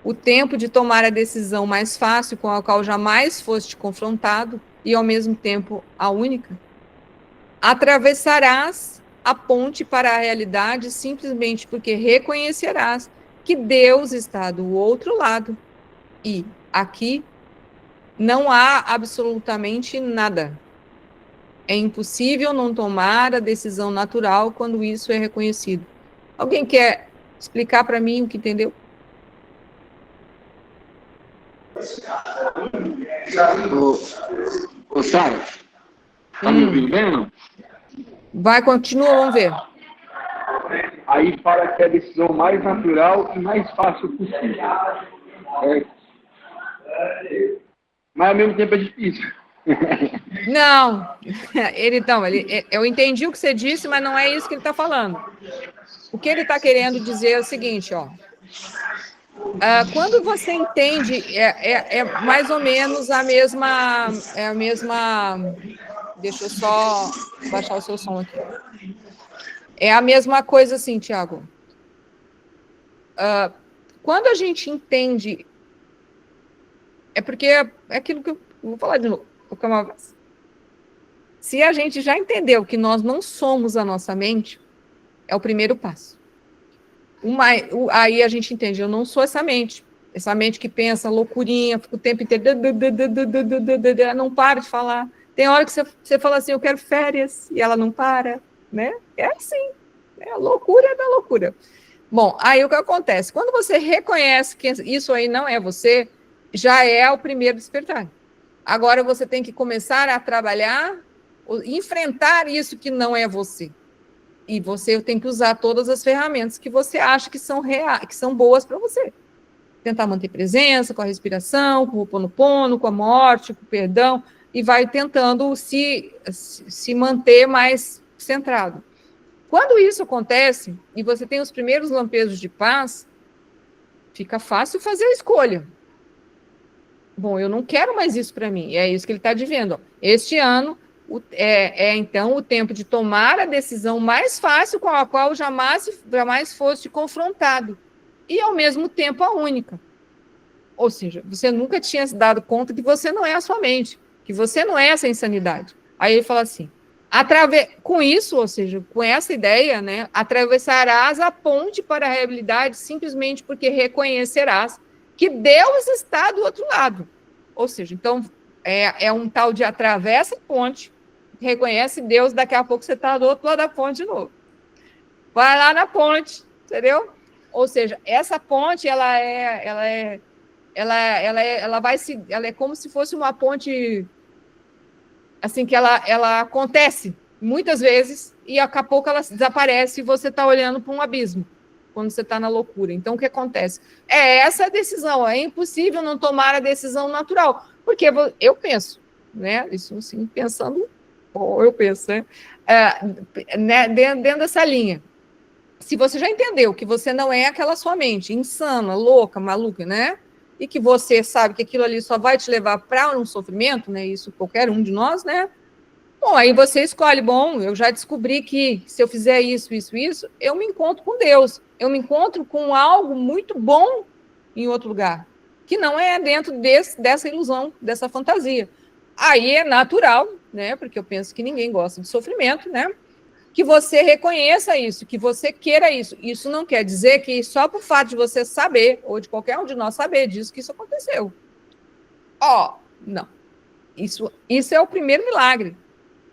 O tempo de tomar a decisão mais fácil com a qual jamais foste confrontado e, ao mesmo tempo, a única. Atravessarás a ponte para a realidade simplesmente porque reconhecerás que Deus está do outro lado e aqui não há absolutamente nada. É impossível não tomar a decisão natural quando isso é reconhecido. Alguém quer explicar para mim o que entendeu? Ô Sara, tá me ouvindo bem ou não? Vai, continua, vamos ver. Aí fala que é a decisão mais natural e mais fácil possível. Mas ao mesmo tempo é difícil. Não, eu entendi o que você disse, mas não é isso que ele está falando. O que ele está querendo dizer é o seguinte, ó. Quando você entende, é mais ou menos a mesma. Deixa eu só baixar o seu som aqui. É a mesma coisa assim, Tiago. Quando a gente entende. É porque é aquilo que eu vou falar de novo. Se a gente já entendeu que nós não somos a nossa mente, é o primeiro passo. Aí a gente entende, eu não sou essa mente que pensa loucurinha, fica o tempo inteiro, não para de falar. Tem hora que você fala assim, eu quero férias, e ela não para, né? É assim, é a loucura da loucura. Bom, aí o que acontece? Quando você reconhece que isso aí não é você, já é o primeiro despertar. Agora você tem que começar a trabalhar, enfrentar isso que não é você. E você tem que usar todas as ferramentas que você acha que são boas para você. Tentar manter presença com a respiração, com o Ho'oponopono, com a morte, com o perdão, e vai tentando se manter mais centrado. Quando isso acontece, e você tem os primeiros lampejos de paz, fica fácil fazer a escolha. Bom, eu não quero mais isso para mim. É isso que ele está dizendo. Este ano então o tempo de tomar a decisão mais fácil com a qual jamais foste confrontado. E, ao mesmo tempo, a única. Ou seja, você nunca tinha se dado conta que você não é a sua mente, que você não é essa insanidade. Aí ele fala assim, com isso, ou seja, com essa ideia, né, atravessarás a ponte para a realidade simplesmente porque reconhecerás que Deus está do outro lado. Ou seja, então, é um tal de atravessa a ponte, reconhece Deus, daqui a pouco você está do outro lado da ponte de novo. Vai lá na ponte, entendeu? Ou seja, essa ponte, ela é como se fosse uma ponte, assim, que ela acontece muitas vezes e daqui a pouco ela desaparece e você está olhando para um abismo, quando você está na loucura. Então, o que acontece? É essa decisão, é impossível não tomar a decisão natural, porque eu penso, né, isso assim, pensando, eu penso, né, dentro dessa linha. Se você já entendeu que você não é aquela sua mente insana, louca, maluca, né? E que você sabe que aquilo ali só vai te levar para um sofrimento, né? Isso qualquer um de nós, né? Bom, aí você escolhe, bom, eu já descobri que se eu fizer isso, eu me encontro com Deus. Eu me encontro com algo muito bom em outro lugar, que não é dentro dessa ilusão, dessa fantasia. Aí é natural, né? Porque eu penso que ninguém gosta de sofrimento, né? Que você reconheça isso, que você queira isso. Isso não quer dizer que só por fato de você saber, ou de qualquer um de nós saber disso, que isso aconteceu. Não. Isso é o primeiro milagre,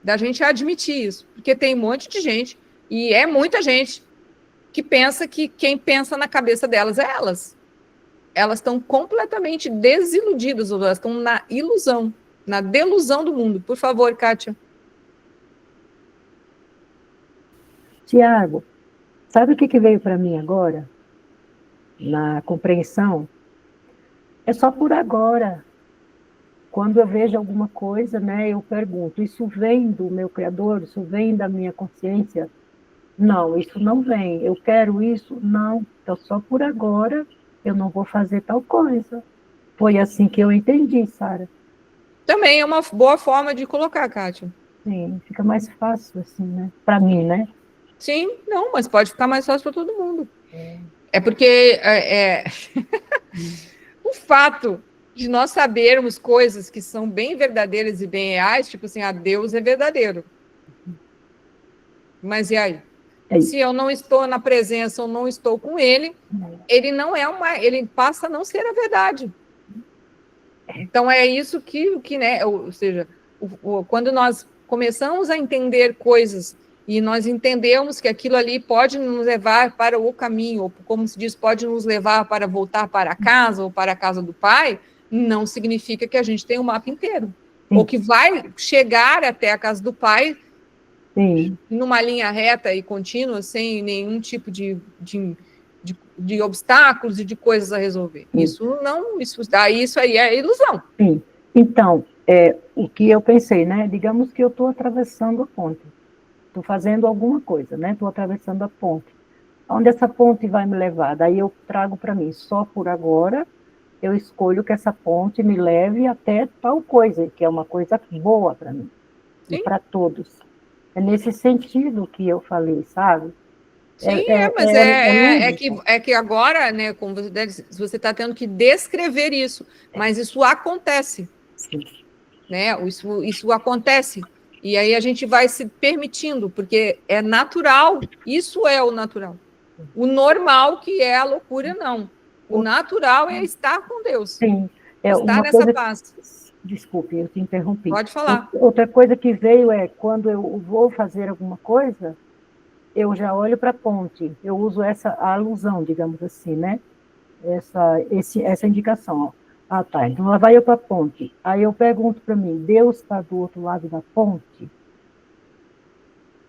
da gente admitir isso. Porque tem um monte de gente, e é muita gente, que pensa que quem pensa na cabeça delas é elas. Elas estão completamente desiludidas, ou elas estão na ilusão, na delusão do mundo. Por favor, Kátia. Tiago, sabe o que veio para mim agora? Na compreensão? É só por agora. Quando eu vejo alguma coisa, né, eu pergunto, isso vem do meu Criador? Isso vem da minha consciência? Não, isso não vem. Eu quero isso? Não. Então, só por agora eu não vou fazer tal coisa. Foi assim que eu entendi, Sara. Também é uma boa forma de colocar, Kátia. Sim, fica mais fácil assim, né? Para mim, né? Sim, não, mas pode ficar mais fácil para todo mundo. É porque o fato de nós sabermos coisas que são bem verdadeiras e bem reais, tipo assim, Deus é verdadeiro. Mas e aí? Se eu não estou na presença ou não estou com ele, ele não é ele passa a não ser a verdade. Então é isso que né, ou seja, quando nós começamos a entender coisas e nós entendemos que aquilo ali pode nos levar para o caminho, ou como se diz, pode nos levar para voltar para casa ou para a casa do Pai, não significa que a gente tem o mapa inteiro. Sim. Ou que vai chegar até a casa do Pai Sim. numa linha reta e contínua, sem nenhum tipo de obstáculos e de coisas a resolver. Sim. Isso aí é ilusão. Sim. Então, o que eu pensei, né? Digamos que eu estou atravessando a ponte. Estou fazendo alguma coisa, né? Estou atravessando a ponte. Onde essa ponte vai me levar? Daí eu trago para mim, só por agora, eu escolho que essa ponte me leve até tal coisa, que é uma coisa boa para mim. Sim. E para todos. É nesse sentido que eu falei, sabe? Sim, mas é que agora, né, como você está tendo que descrever isso, mas isso acontece. Sim. Né? Isso acontece. E aí a gente vai se permitindo, porque é natural, isso é o natural. O normal, que é a loucura, não. O natural é estar com Deus. Sim. Estar nessa paz. Desculpe, eu te interrompi. Pode falar. Outra coisa que veio é, quando eu vou fazer alguma coisa, eu já olho para a ponte. Eu uso a alusão, digamos assim, né? Essa indicação. Ó. Ah, tá. Então, lá vai eu para a ponte. Aí eu pergunto para mim, Deus está do outro lado da ponte?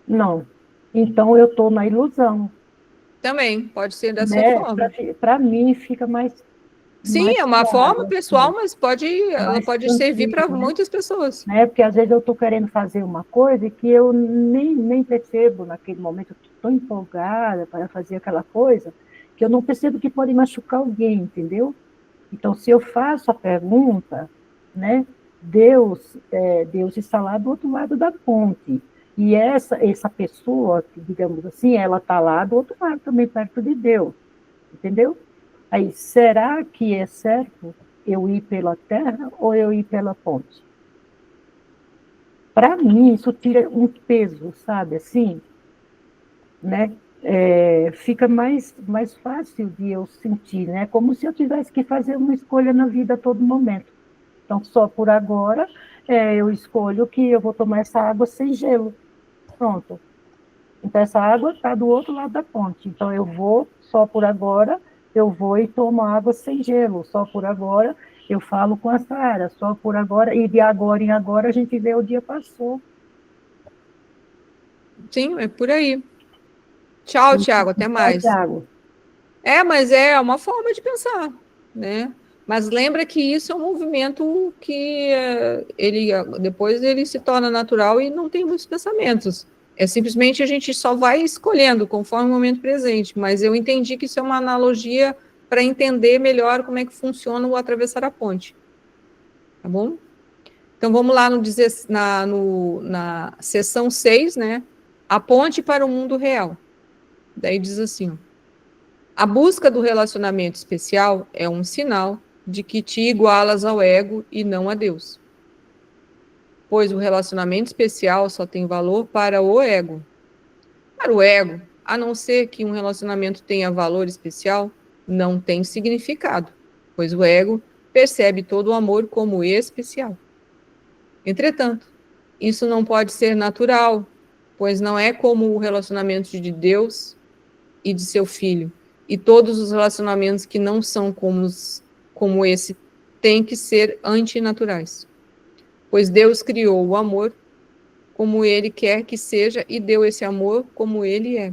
Não. Então, eu estou na ilusão. Também, pode ser dessa Né? forma. Para mim, fica mais... Sim, é uma forma pessoal, mas ela pode servir para né? muitas pessoas. Né? Porque às vezes eu estou querendo fazer uma coisa que eu nem percebo naquele momento, eu estou tão empolgada para fazer aquela coisa, que eu não percebo que pode machucar alguém, entendeu? Então, se eu faço a pergunta, né, Deus está lá do outro lado da ponte. E essa pessoa, digamos assim, ela está lá do outro lado também, perto de Deus. Entendeu? Aí, será que é certo eu ir pela terra ou eu ir pela ponte? Para mim, isso tira um peso, sabe, assim, né? Fica mais fácil de eu sentir, né? Como se eu tivesse que fazer uma escolha na vida a todo momento. Então, só por agora, eu escolho que eu vou tomar essa água sem gelo. Pronto. Então, essa água está do outro lado da ponte. Então, só por agora, eu vou e tomo água sem gelo. Só por agora, eu falo com a Sara. Só por agora, e de agora em agora, a gente vê o dia passou. Sim, é por aí. Tchau, Tiago, até mais. Tchau, Tiago. Mas é uma forma de pensar, né? Mas lembra que isso é um movimento que depois ele se torna natural e não tem muitos pensamentos. É simplesmente a gente só vai escolhendo conforme o momento presente. Mas eu entendi que isso é uma analogia para entender melhor como é que funciona o atravessar a ponte. Tá bom? Então vamos lá na seção 6, né? A ponte para o mundo real. Daí diz assim, ó. A busca do relacionamento especial é um sinal de que te igualas ao ego e não a Deus. Pois o relacionamento especial só tem valor para o ego. Para o ego, a não ser que um relacionamento tenha valor especial, não tem significado, pois o ego percebe todo o amor como especial. Entretanto, isso não pode ser natural, pois não é como o relacionamento de Deus e de seu filho. E todos os relacionamentos que não são como esse têm que ser antinaturais. Pois Deus criou o amor como ele quer que seja e deu esse amor como ele é.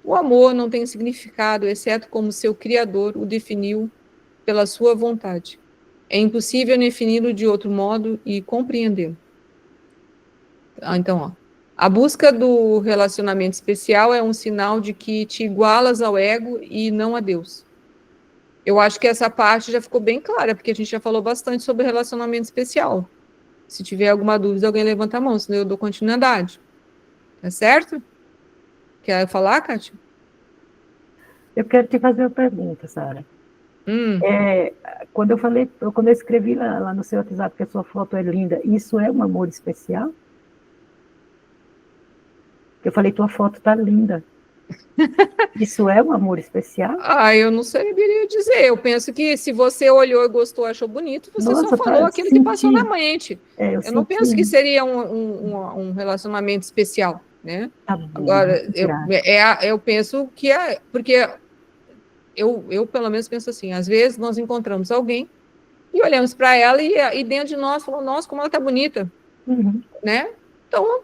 O amor não tem significado, exceto como seu Criador o definiu pela sua vontade. É impossível defini-lo de outro modo e compreendê-lo. Então, ó. A busca do relacionamento especial é um sinal de que te igualas ao ego e não a Deus. Eu acho que essa parte já ficou bem clara, porque a gente já falou bastante sobre relacionamento especial. Se tiver alguma dúvida, alguém levanta a mão, senão eu dou continuidade. Tá certo? Quer falar, Kátia? Eu quero te fazer uma pergunta, Sara. Quando eu escrevi lá no seu WhatsApp que a sua foto é linda, isso é um amor especial? Eu falei, tua foto tá linda. Isso é um amor especial? Eu não saberia dizer. Eu penso que se você olhou e gostou, achou bonito, você Nossa, só falou aquilo que passou na mente. Eu não penso que seria um relacionamento especial, né? Tá bom, agora, eu penso que porque eu pelo menos penso assim, às vezes nós encontramos alguém e olhamos para ela e dentro de nós falamos, nossa, como ela tá bonita, né? Então,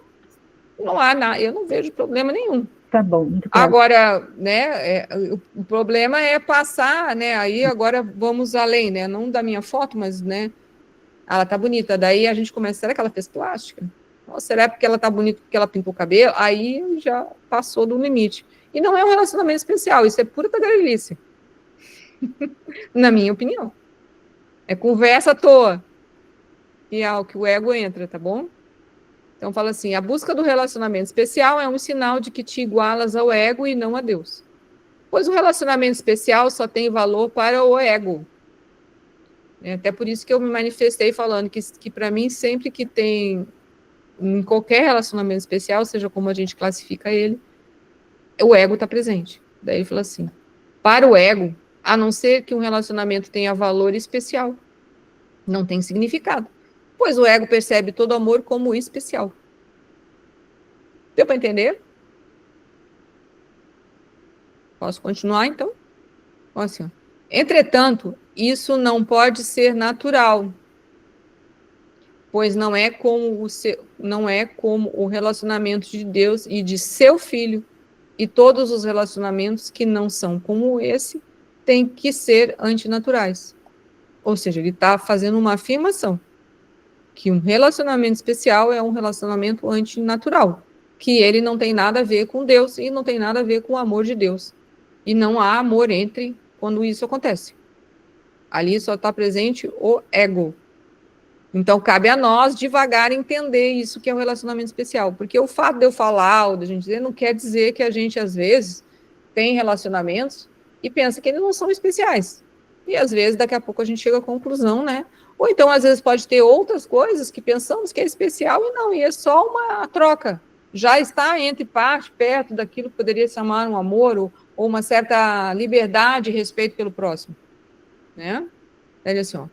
não há nada, eu não vejo problema nenhum. Tá bom, muito claro. Agora, né, o problema é passar, né, aí agora vamos além, né, não da minha foto, mas, né, ela tá bonita, daí a gente começa, será que ela fez plástica? Ou será porque ela tá bonita porque ela pintou o cabelo? Aí já passou do limite. E não é um relacionamento especial, isso é pura tagarelice. Na minha opinião. É conversa à toa. E é o que o ego entra, tá bom? Então, fala assim, a busca do relacionamento especial é um sinal de que te igualas ao ego e não a Deus. Pois o relacionamento especial só tem valor para o ego. Até por isso que eu me manifestei falando que para mim, sempre que tem, em qualquer relacionamento especial, seja como a gente classifica ele, o ego está presente. Daí ele fala assim, para o ego, a não ser que um relacionamento tenha valor especial, não tem significado, pois o ego percebe todo amor como especial. Deu para entender? Posso continuar, então? Então, assim, ó. Entretanto, isso não pode ser natural, pois não é como o relacionamento de Deus e de seu filho, e todos os relacionamentos que não são como esse têm que ser antinaturais. Ou seja, ele está fazendo uma afirmação que um relacionamento especial é um relacionamento antinatural, que ele não tem nada a ver com Deus e não tem nada a ver com o amor de Deus. E não há amor entre quando isso acontece. Ali só está presente o ego. Então, cabe a nós, devagar, entender isso que é um relacionamento especial. Porque o fato de eu falar, ou de a gente dizer, não quer dizer que a gente, às vezes, tem relacionamentos e pensa que eles não são especiais. E, às vezes, daqui a pouco a gente chega à conclusão, né? Ou então, às vezes, pode ter outras coisas que pensamos que é especial e não, e é só uma troca. Já está entre parte, perto daquilo que poderia se chamar um amor, ou uma certa liberdade e respeito pelo próximo. Né? Ele assim, ó.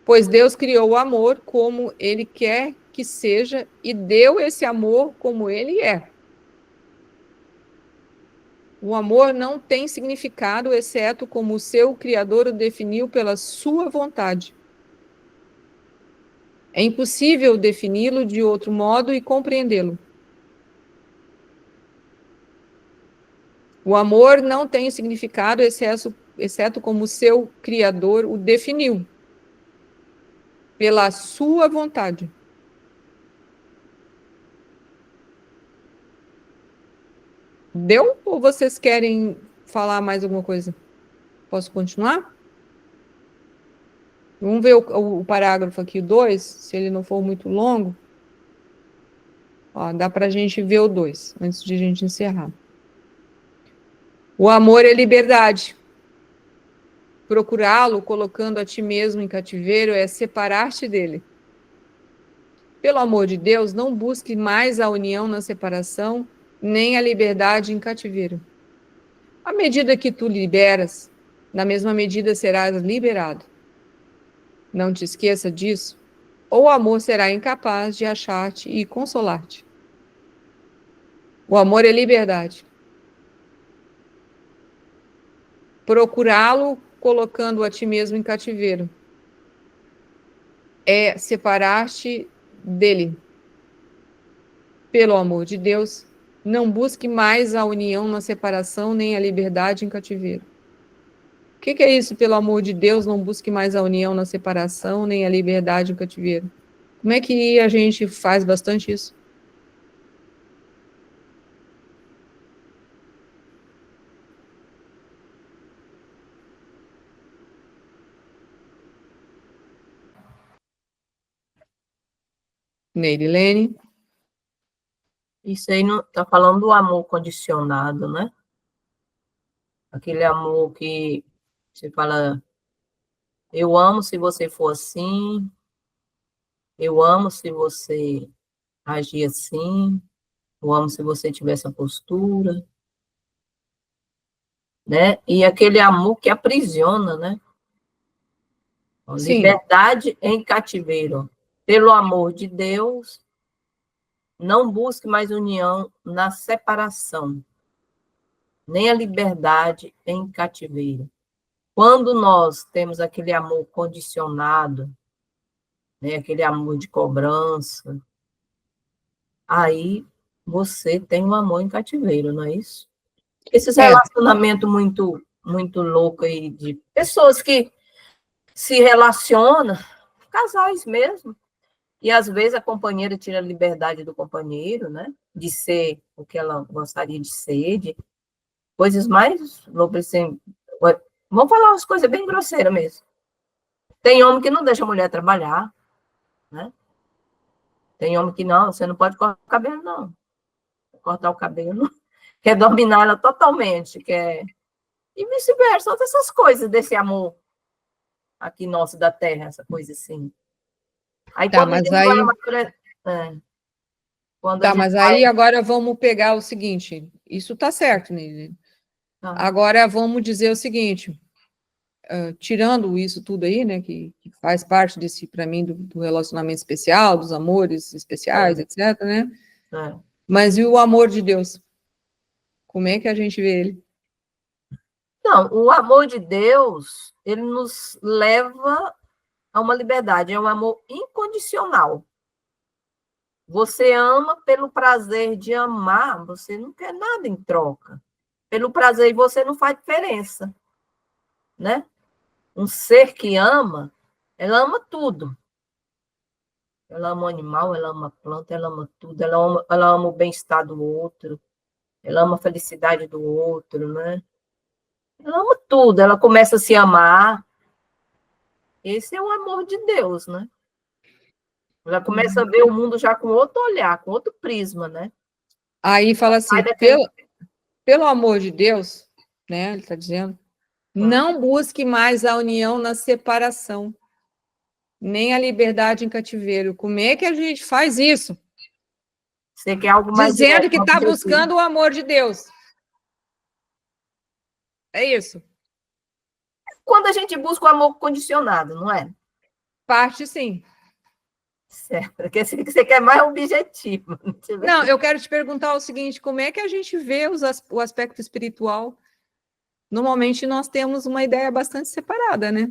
Pois Deus criou o amor como Ele quer que seja e deu esse amor como Ele é. O amor não tem significado, exceto como o seu Criador o definiu pela sua vontade. É impossível defini-lo de outro modo e compreendê-lo. O amor não tem significado, exceto como o seu Criador o definiu pela sua vontade. Deu? Ou vocês querem falar mais alguma coisa? Posso continuar? Vamos ver o parágrafo aqui, 2, se ele não for muito longo. Ó, dá para a gente ver o 2, antes de a gente encerrar. O amor é liberdade. Procurá-lo, colocando a ti mesmo em cativeiro, é separar-te dele. Pelo amor de Deus, não busque mais a união na separação, nem a liberdade em cativeiro. À medida que tu liberas, na mesma medida serás liberado. Não te esqueça disso, ou o amor será incapaz de achar-te e consolar-te. O amor é liberdade. Procurá-lo colocando a ti mesmo em cativeiro é separar-te dele. Pelo amor de Deus, não busque mais a união na separação, nem a liberdade em cativeiro. O que é isso, pelo amor de Deus, não busque mais a união na separação, nem a liberdade em cativeiro? Como é que a gente faz bastante isso? Neilene? Isso aí não está falando do amor condicionado, né? Aquele amor que você fala, eu amo se você for assim, eu amo se você agir assim, eu amo se você tiver essa postura, né? E aquele amor que aprisiona, né? Sim. Liberdade em cativeiro. Pelo amor de Deus, não busque mais união na separação, nem a liberdade em cativeiro. Quando nós temos aquele amor condicionado, né, aquele amor de cobrança, aí você tem um amor em cativeiro, não é isso? Esses relacionamentos muito loucos aí de pessoas que se relacionam, casais mesmo, e às vezes a companheira tira a liberdade do companheiro, né, de ser o que ela gostaria de ser, de coisas mais loucas, assim, vamos falar umas coisas bem grosseiras mesmo. Tem homem que não deixa a mulher trabalhar, né? Tem homem que não, você não pode cortar o cabelo, não. Cortar o cabelo, quer dominar ela totalmente, quer... E vice-versa, todas essas coisas desse amor aqui nosso da terra, essa coisa assim. Aí tá, quando mas a gente vai... Tá, mas aí agora vamos pegar o seguinte, isso tá certo, Nele. Agora, vamos dizer o seguinte, tirando isso tudo aí, né, que faz parte desse, para mim, do relacionamento especial, dos amores especiais, etc., né? Mas e o amor de Deus? Como é que a gente vê ele? Não, o amor de Deus, ele nos leva a uma liberdade, é um amor incondicional. Você ama pelo prazer de amar, você não quer nada em troca. Pelo prazer, você não faz diferença, né? Um ser que ama, ela ama tudo. Ela ama o animal, ela ama a planta, ela ama tudo, ela ama o bem-estar do outro, ela ama a felicidade do outro, né? Ela ama tudo, ela começa a se amar. Esse é o amor de Deus, né? Ela começa a ver o mundo já com outro olhar, com outro prisma, né? Aí fala assim, pelo amor de Deus, né, ele está dizendo, não busque mais a união na separação, nem a liberdade em cativeiro. Como é que a gente faz isso? Você quer algo mais dizendo que está buscando o amor de Deus. É isso. Quando a gente busca o amor condicionado, não é? Parte, sim. Certo, porque você quer mais objetivo. Não, eu quero te perguntar o seguinte, como é que a gente vê o aspecto espiritual? Normalmente nós temos uma ideia bastante separada, né?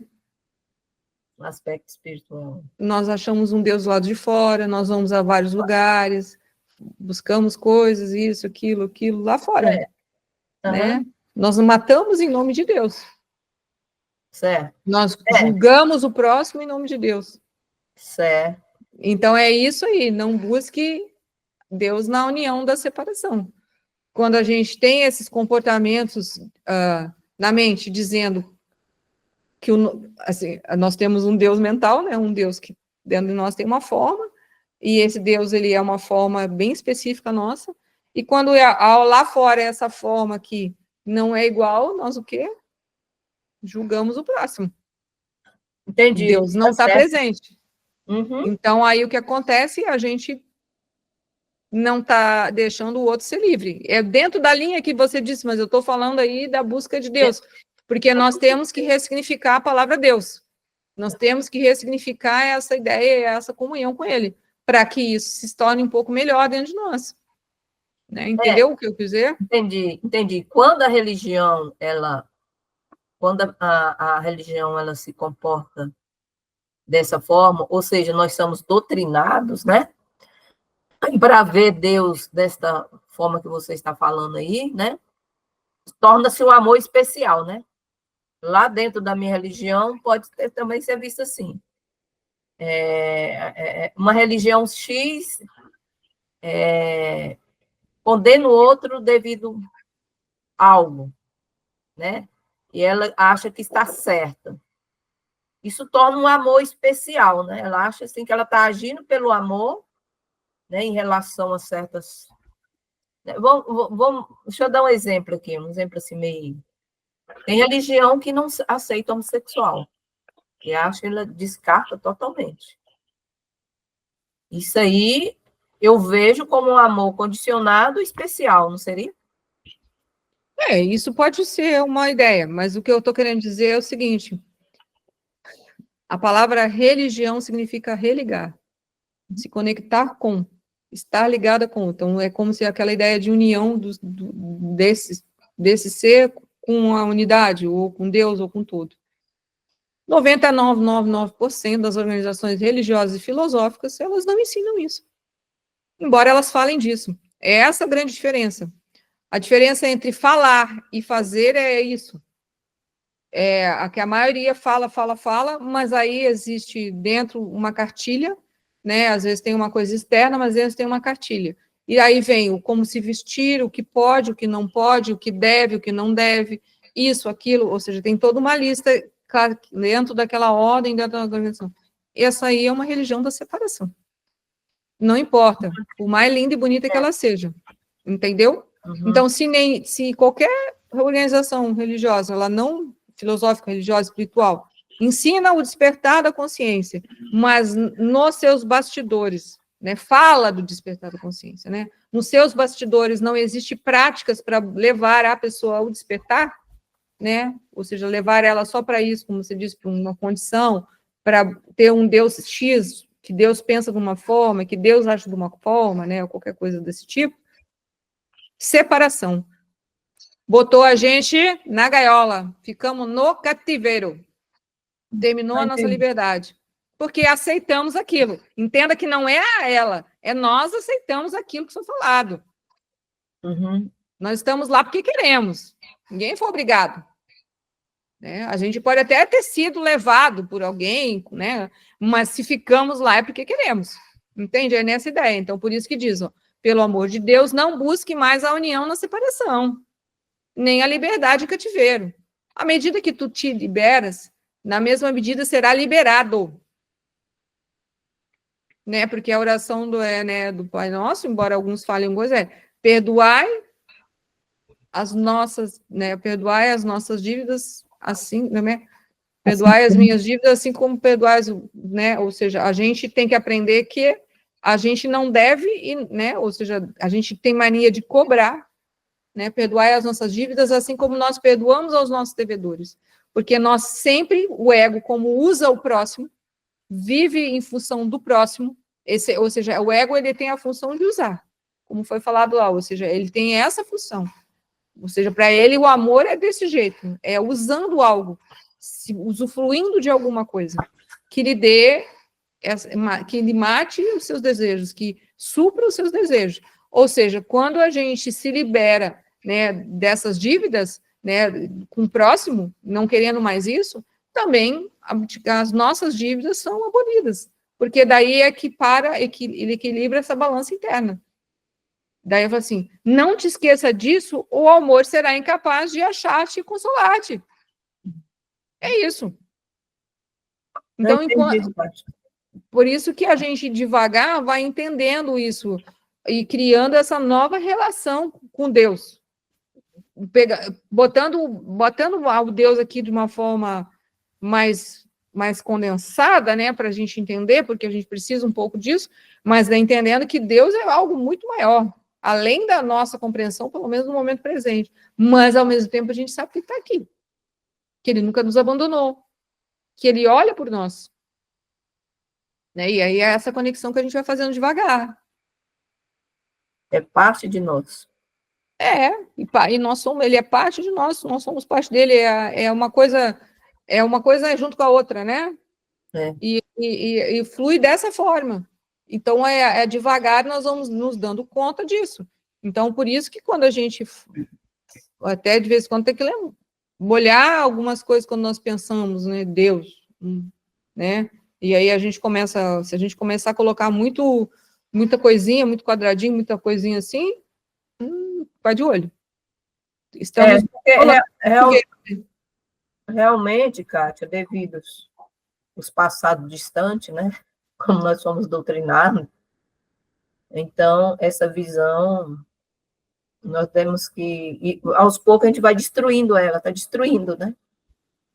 O aspecto espiritual. Nós achamos um Deus do lado de fora, nós vamos a vários lugares, buscamos coisas, isso, aquilo, lá fora, né? Nós matamos em nome de Deus. Certo. Nós julgamos o próximo em nome de Deus. Certo. Então é isso aí, não busque Deus na união da separação. Quando a gente tem esses comportamentos na mente, dizendo que assim, nós temos um Deus mental, né? Um Deus que dentro de nós tem uma forma, e esse Deus ele é uma forma bem específica nossa, e quando lá fora essa forma que não é igual, nós o quê? Julgamos o próximo. Entendi. Deus não está presente. Uhum. Então, aí o que acontece? A gente não está deixando o outro ser livre. É dentro da linha que você disse, mas eu estou falando aí da busca de Deus, porque nós temos que ressignificar a palavra Deus. Nós temos que ressignificar essa ideia, essa comunhão com Ele, para que isso se torne um pouco melhor dentro de nós. Né? Entendeu o que eu quis dizer? Entendi. Quando a religião, quando a religião ela se comporta dessa forma, ou seja, nós somos doutrinados, né? Para ver Deus desta forma que você está falando aí, né? Torna-se um amor especial, né? Lá dentro da minha religião pode também ser visto assim. Uma religião X condena o outro devido a algo, né? E ela acha que está certa. Isso torna um amor especial, né? Ela acha assim que ela está agindo pelo amor, né, em relação a certas. Deixa eu dar um exemplo aqui, um exemplo assim meio. Tem religião que não aceita homossexual, que acha que ela descarta totalmente. Isso aí eu vejo como um amor condicionado especial, não seria? Isso pode ser uma ideia, mas o que eu estou querendo dizer é o seguinte: a palavra religião significa religar, se conectar com, estar ligada com. Então, é como se aquela ideia de união desse ser com a unidade, ou com Deus, ou com tudo. 99,99% das organizações religiosas e filosóficas, elas não ensinam isso. Embora elas falem disso. É essa a grande diferença. A diferença entre falar e fazer é isso. A que a maioria fala, mas aí existe dentro uma cartilha, né? Às vezes tem uma coisa externa, mas às vezes tem uma cartilha. E aí vem o como se vestir, o que pode, o que não pode, o que deve, o que não deve, isso, aquilo, ou seja, tem toda uma lista dentro daquela ordem, dentro da organização. Essa aí é uma religião da separação. Não importa, por mais linda e bonita que ela seja. Entendeu? Uhum. Então, se qualquer organização religiosa, ela não, filosófica, religiosa, espiritual, ensina o despertar da consciência, mas nos seus bastidores né, fala do despertar da consciência, né? Nos seus bastidores não existe práticas para levar a pessoa ao despertar, né? Ou seja, levar ela só para isso, como você disse, para uma condição, para ter um Deus X, que Deus pensa de uma forma, que Deus acha de uma forma, né? Ou qualquer coisa desse tipo. Separação. Botou a gente na gaiola, ficamos no cativeiro. Terminou a nossa liberdade. Porque aceitamos aquilo. Entenda que não é a ela, é nós aceitamos aquilo que foi falado. Uhum. Nós estamos lá porque queremos. Ninguém foi obrigado. Né? A gente pode até ter sido levado por alguém, né? Mas se ficamos lá é porque queremos. Entende? É nessa ideia. Então, por isso que diz, ó, pelo amor de Deus, não busque mais a união na separação, nem a liberdade em cativeiro. À medida que tu te liberas, na mesma medida será liberado. Né? Porque a oração do Pai Nosso, embora alguns falem coisa, é perdoai as nossas, né? Perdoai as nossas dívidas, assim, né? Perdoai as minhas dívidas, assim como perdoai, né? Ou seja, a gente tem que aprender que a gente não deve, né? Ou seja, a gente tem mania de cobrar, né? Perdoai as nossas dívidas, assim como nós perdoamos aos nossos devedores. Porque nós sempre, o ego, como usa o próximo, vive em função do próximo, ou seja, o ego ele tem a função de usar, como foi falado lá, ou seja, ele tem essa função. Ou seja, para ele o amor é desse jeito, é usando algo, usufruindo de alguma coisa, que lhe dê, que lhe mate os seus desejos, que supra os seus desejos. Ou seja, quando a gente se libera, né, dessas dívidas, né, com o próximo, não querendo mais isso, também as nossas dívidas são abolidas, porque daí é que ele equilibra essa balança interna. Daí eu falo assim, não te esqueça disso, o amor será incapaz de achar-te e consolar-te. É isso. Então, por isso que a gente devagar vai entendendo isso e criando essa nova relação com Deus. Botando o Deus aqui de uma forma mais condensada, né, para a gente entender, porque a gente precisa um pouco disso, mas entendendo que Deus é algo muito maior, além da nossa compreensão, pelo menos no momento presente, mas ao mesmo tempo a gente sabe que está aqui, que Ele nunca nos abandonou, que Ele olha por nós, né, e aí é essa conexão que a gente vai fazendo devagar. É parte de nós. E nós somos, Ele é parte de nós somos parte dele, é uma coisa junto com a outra, né? É. E flui dessa forma. Então, devagar nós vamos nos dando conta disso. Então, por isso que quando a gente, até de vez em quando, tem que olhar algumas coisas quando nós pensamos, né? Deus, né? E aí se a gente começar a colocar muita coisinha, muito quadradinho, muita coisinha assim, vai de olho. Estamos... Realmente, Kátia, devido aos passados distantes, né? Como nós somos doutrinados, então, essa visão, nós temos que... aos poucos, a gente vai destruindo ela, está destruindo, né?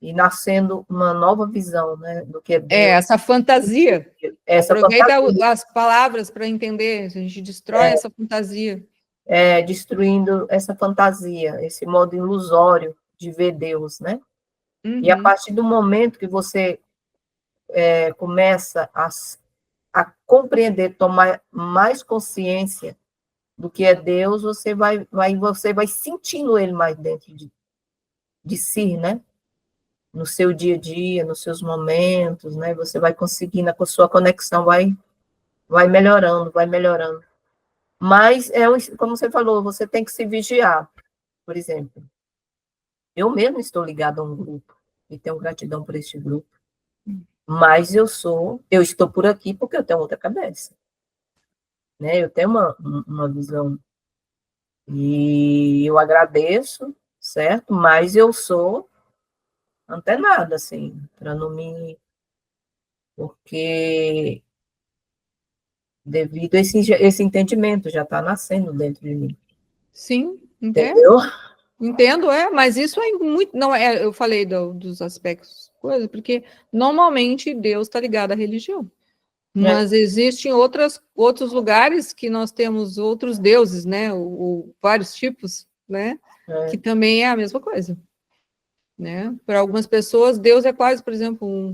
E nascendo uma nova visão, né? Do que é Deus. Essa fantasia. Aproveita fantasia. As palavras para entender, a gente destrói essa fantasia. Destruindo essa fantasia, esse modo ilusório de ver Deus, né? Uhum. E a partir do momento que você começa a compreender, tomar mais consciência do que é Deus, você vai sentindo Ele mais dentro de si, né? No seu dia a dia, nos seus momentos, né? Você vai conseguindo, a sua conexão vai melhorando, vai melhorando. Mas, como você falou, você tem que se vigiar. Por exemplo, eu mesmo estou ligada a um grupo, e tenho gratidão por este grupo, mas eu estou por aqui porque eu tenho outra cabeça. Né? Eu tenho uma visão, e eu agradeço, certo? Mas eu sou antenada, assim, para não me... Porque devido a esse entendimento já está nascendo dentro de mim. Sim, entendeu? Entendo, mas isso é muito... Não, eu falei dos aspectos, porque normalmente Deus está ligado à religião. Mas existem outros lugares que nós temos outros deuses, né? Vários tipos, né? Que também é a mesma coisa, né? Para algumas pessoas, Deus é quase, por exemplo,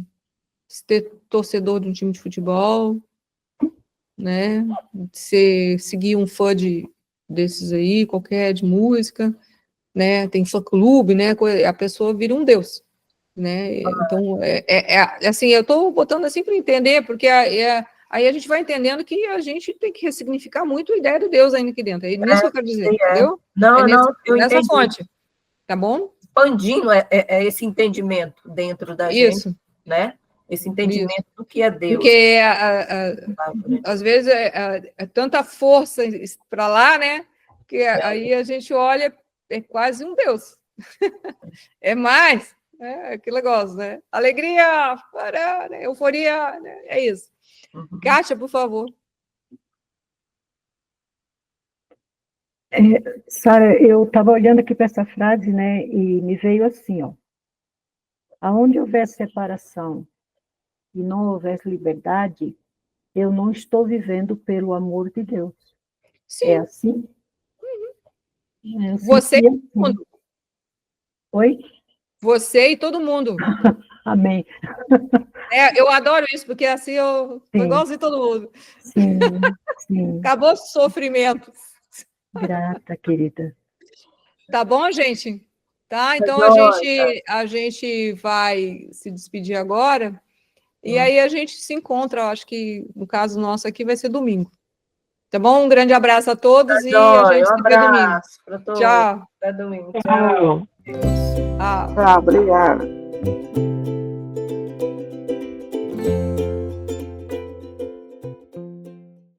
torcedor de um time de futebol, né? Seguir um fã desses aí, qualquer de música, né? Tem fã-clube, né? A pessoa vira um deus, né? Então, assim, eu estou botando assim para entender, porque aí a gente vai entendendo que a gente tem que ressignificar muito a ideia do Deus ainda aqui dentro. É nisso que eu quero dizer, entendeu? Não, eu nessa entendi. fonte, tá bom? Expandindo esse entendimento dentro da gente, né? Esse entendimento do que é Deus. Porque às vezes é tanta força para lá, né? Que aí a gente olha, é quase um Deus. É mais, né? Aquele negócio, né? Alegria, né? Euforia, né? É isso. Kátia, por favor. Sara, eu estava olhando aqui para essa frase, né? E me veio assim, ó. Aonde houver separação e não houver liberdade, eu não estou vivendo pelo amor de Deus. Sim. É assim? Você e todo mundo. Oi? Você e todo mundo. Amém. Eu adoro isso, porque assim eu sou igualzinho todo mundo. Sim, sim. Acabou o sofrimento. Grata, querida. Tá bom, gente? Tá? Então a gente vai se despedir agora. E aí a gente se encontra, eu acho que no caso nosso aqui vai ser domingo. Tá bom? Um grande abraço a todos e a gente se vê domingo. Tchau. Até domingo. Tchau. Tchau, obrigada.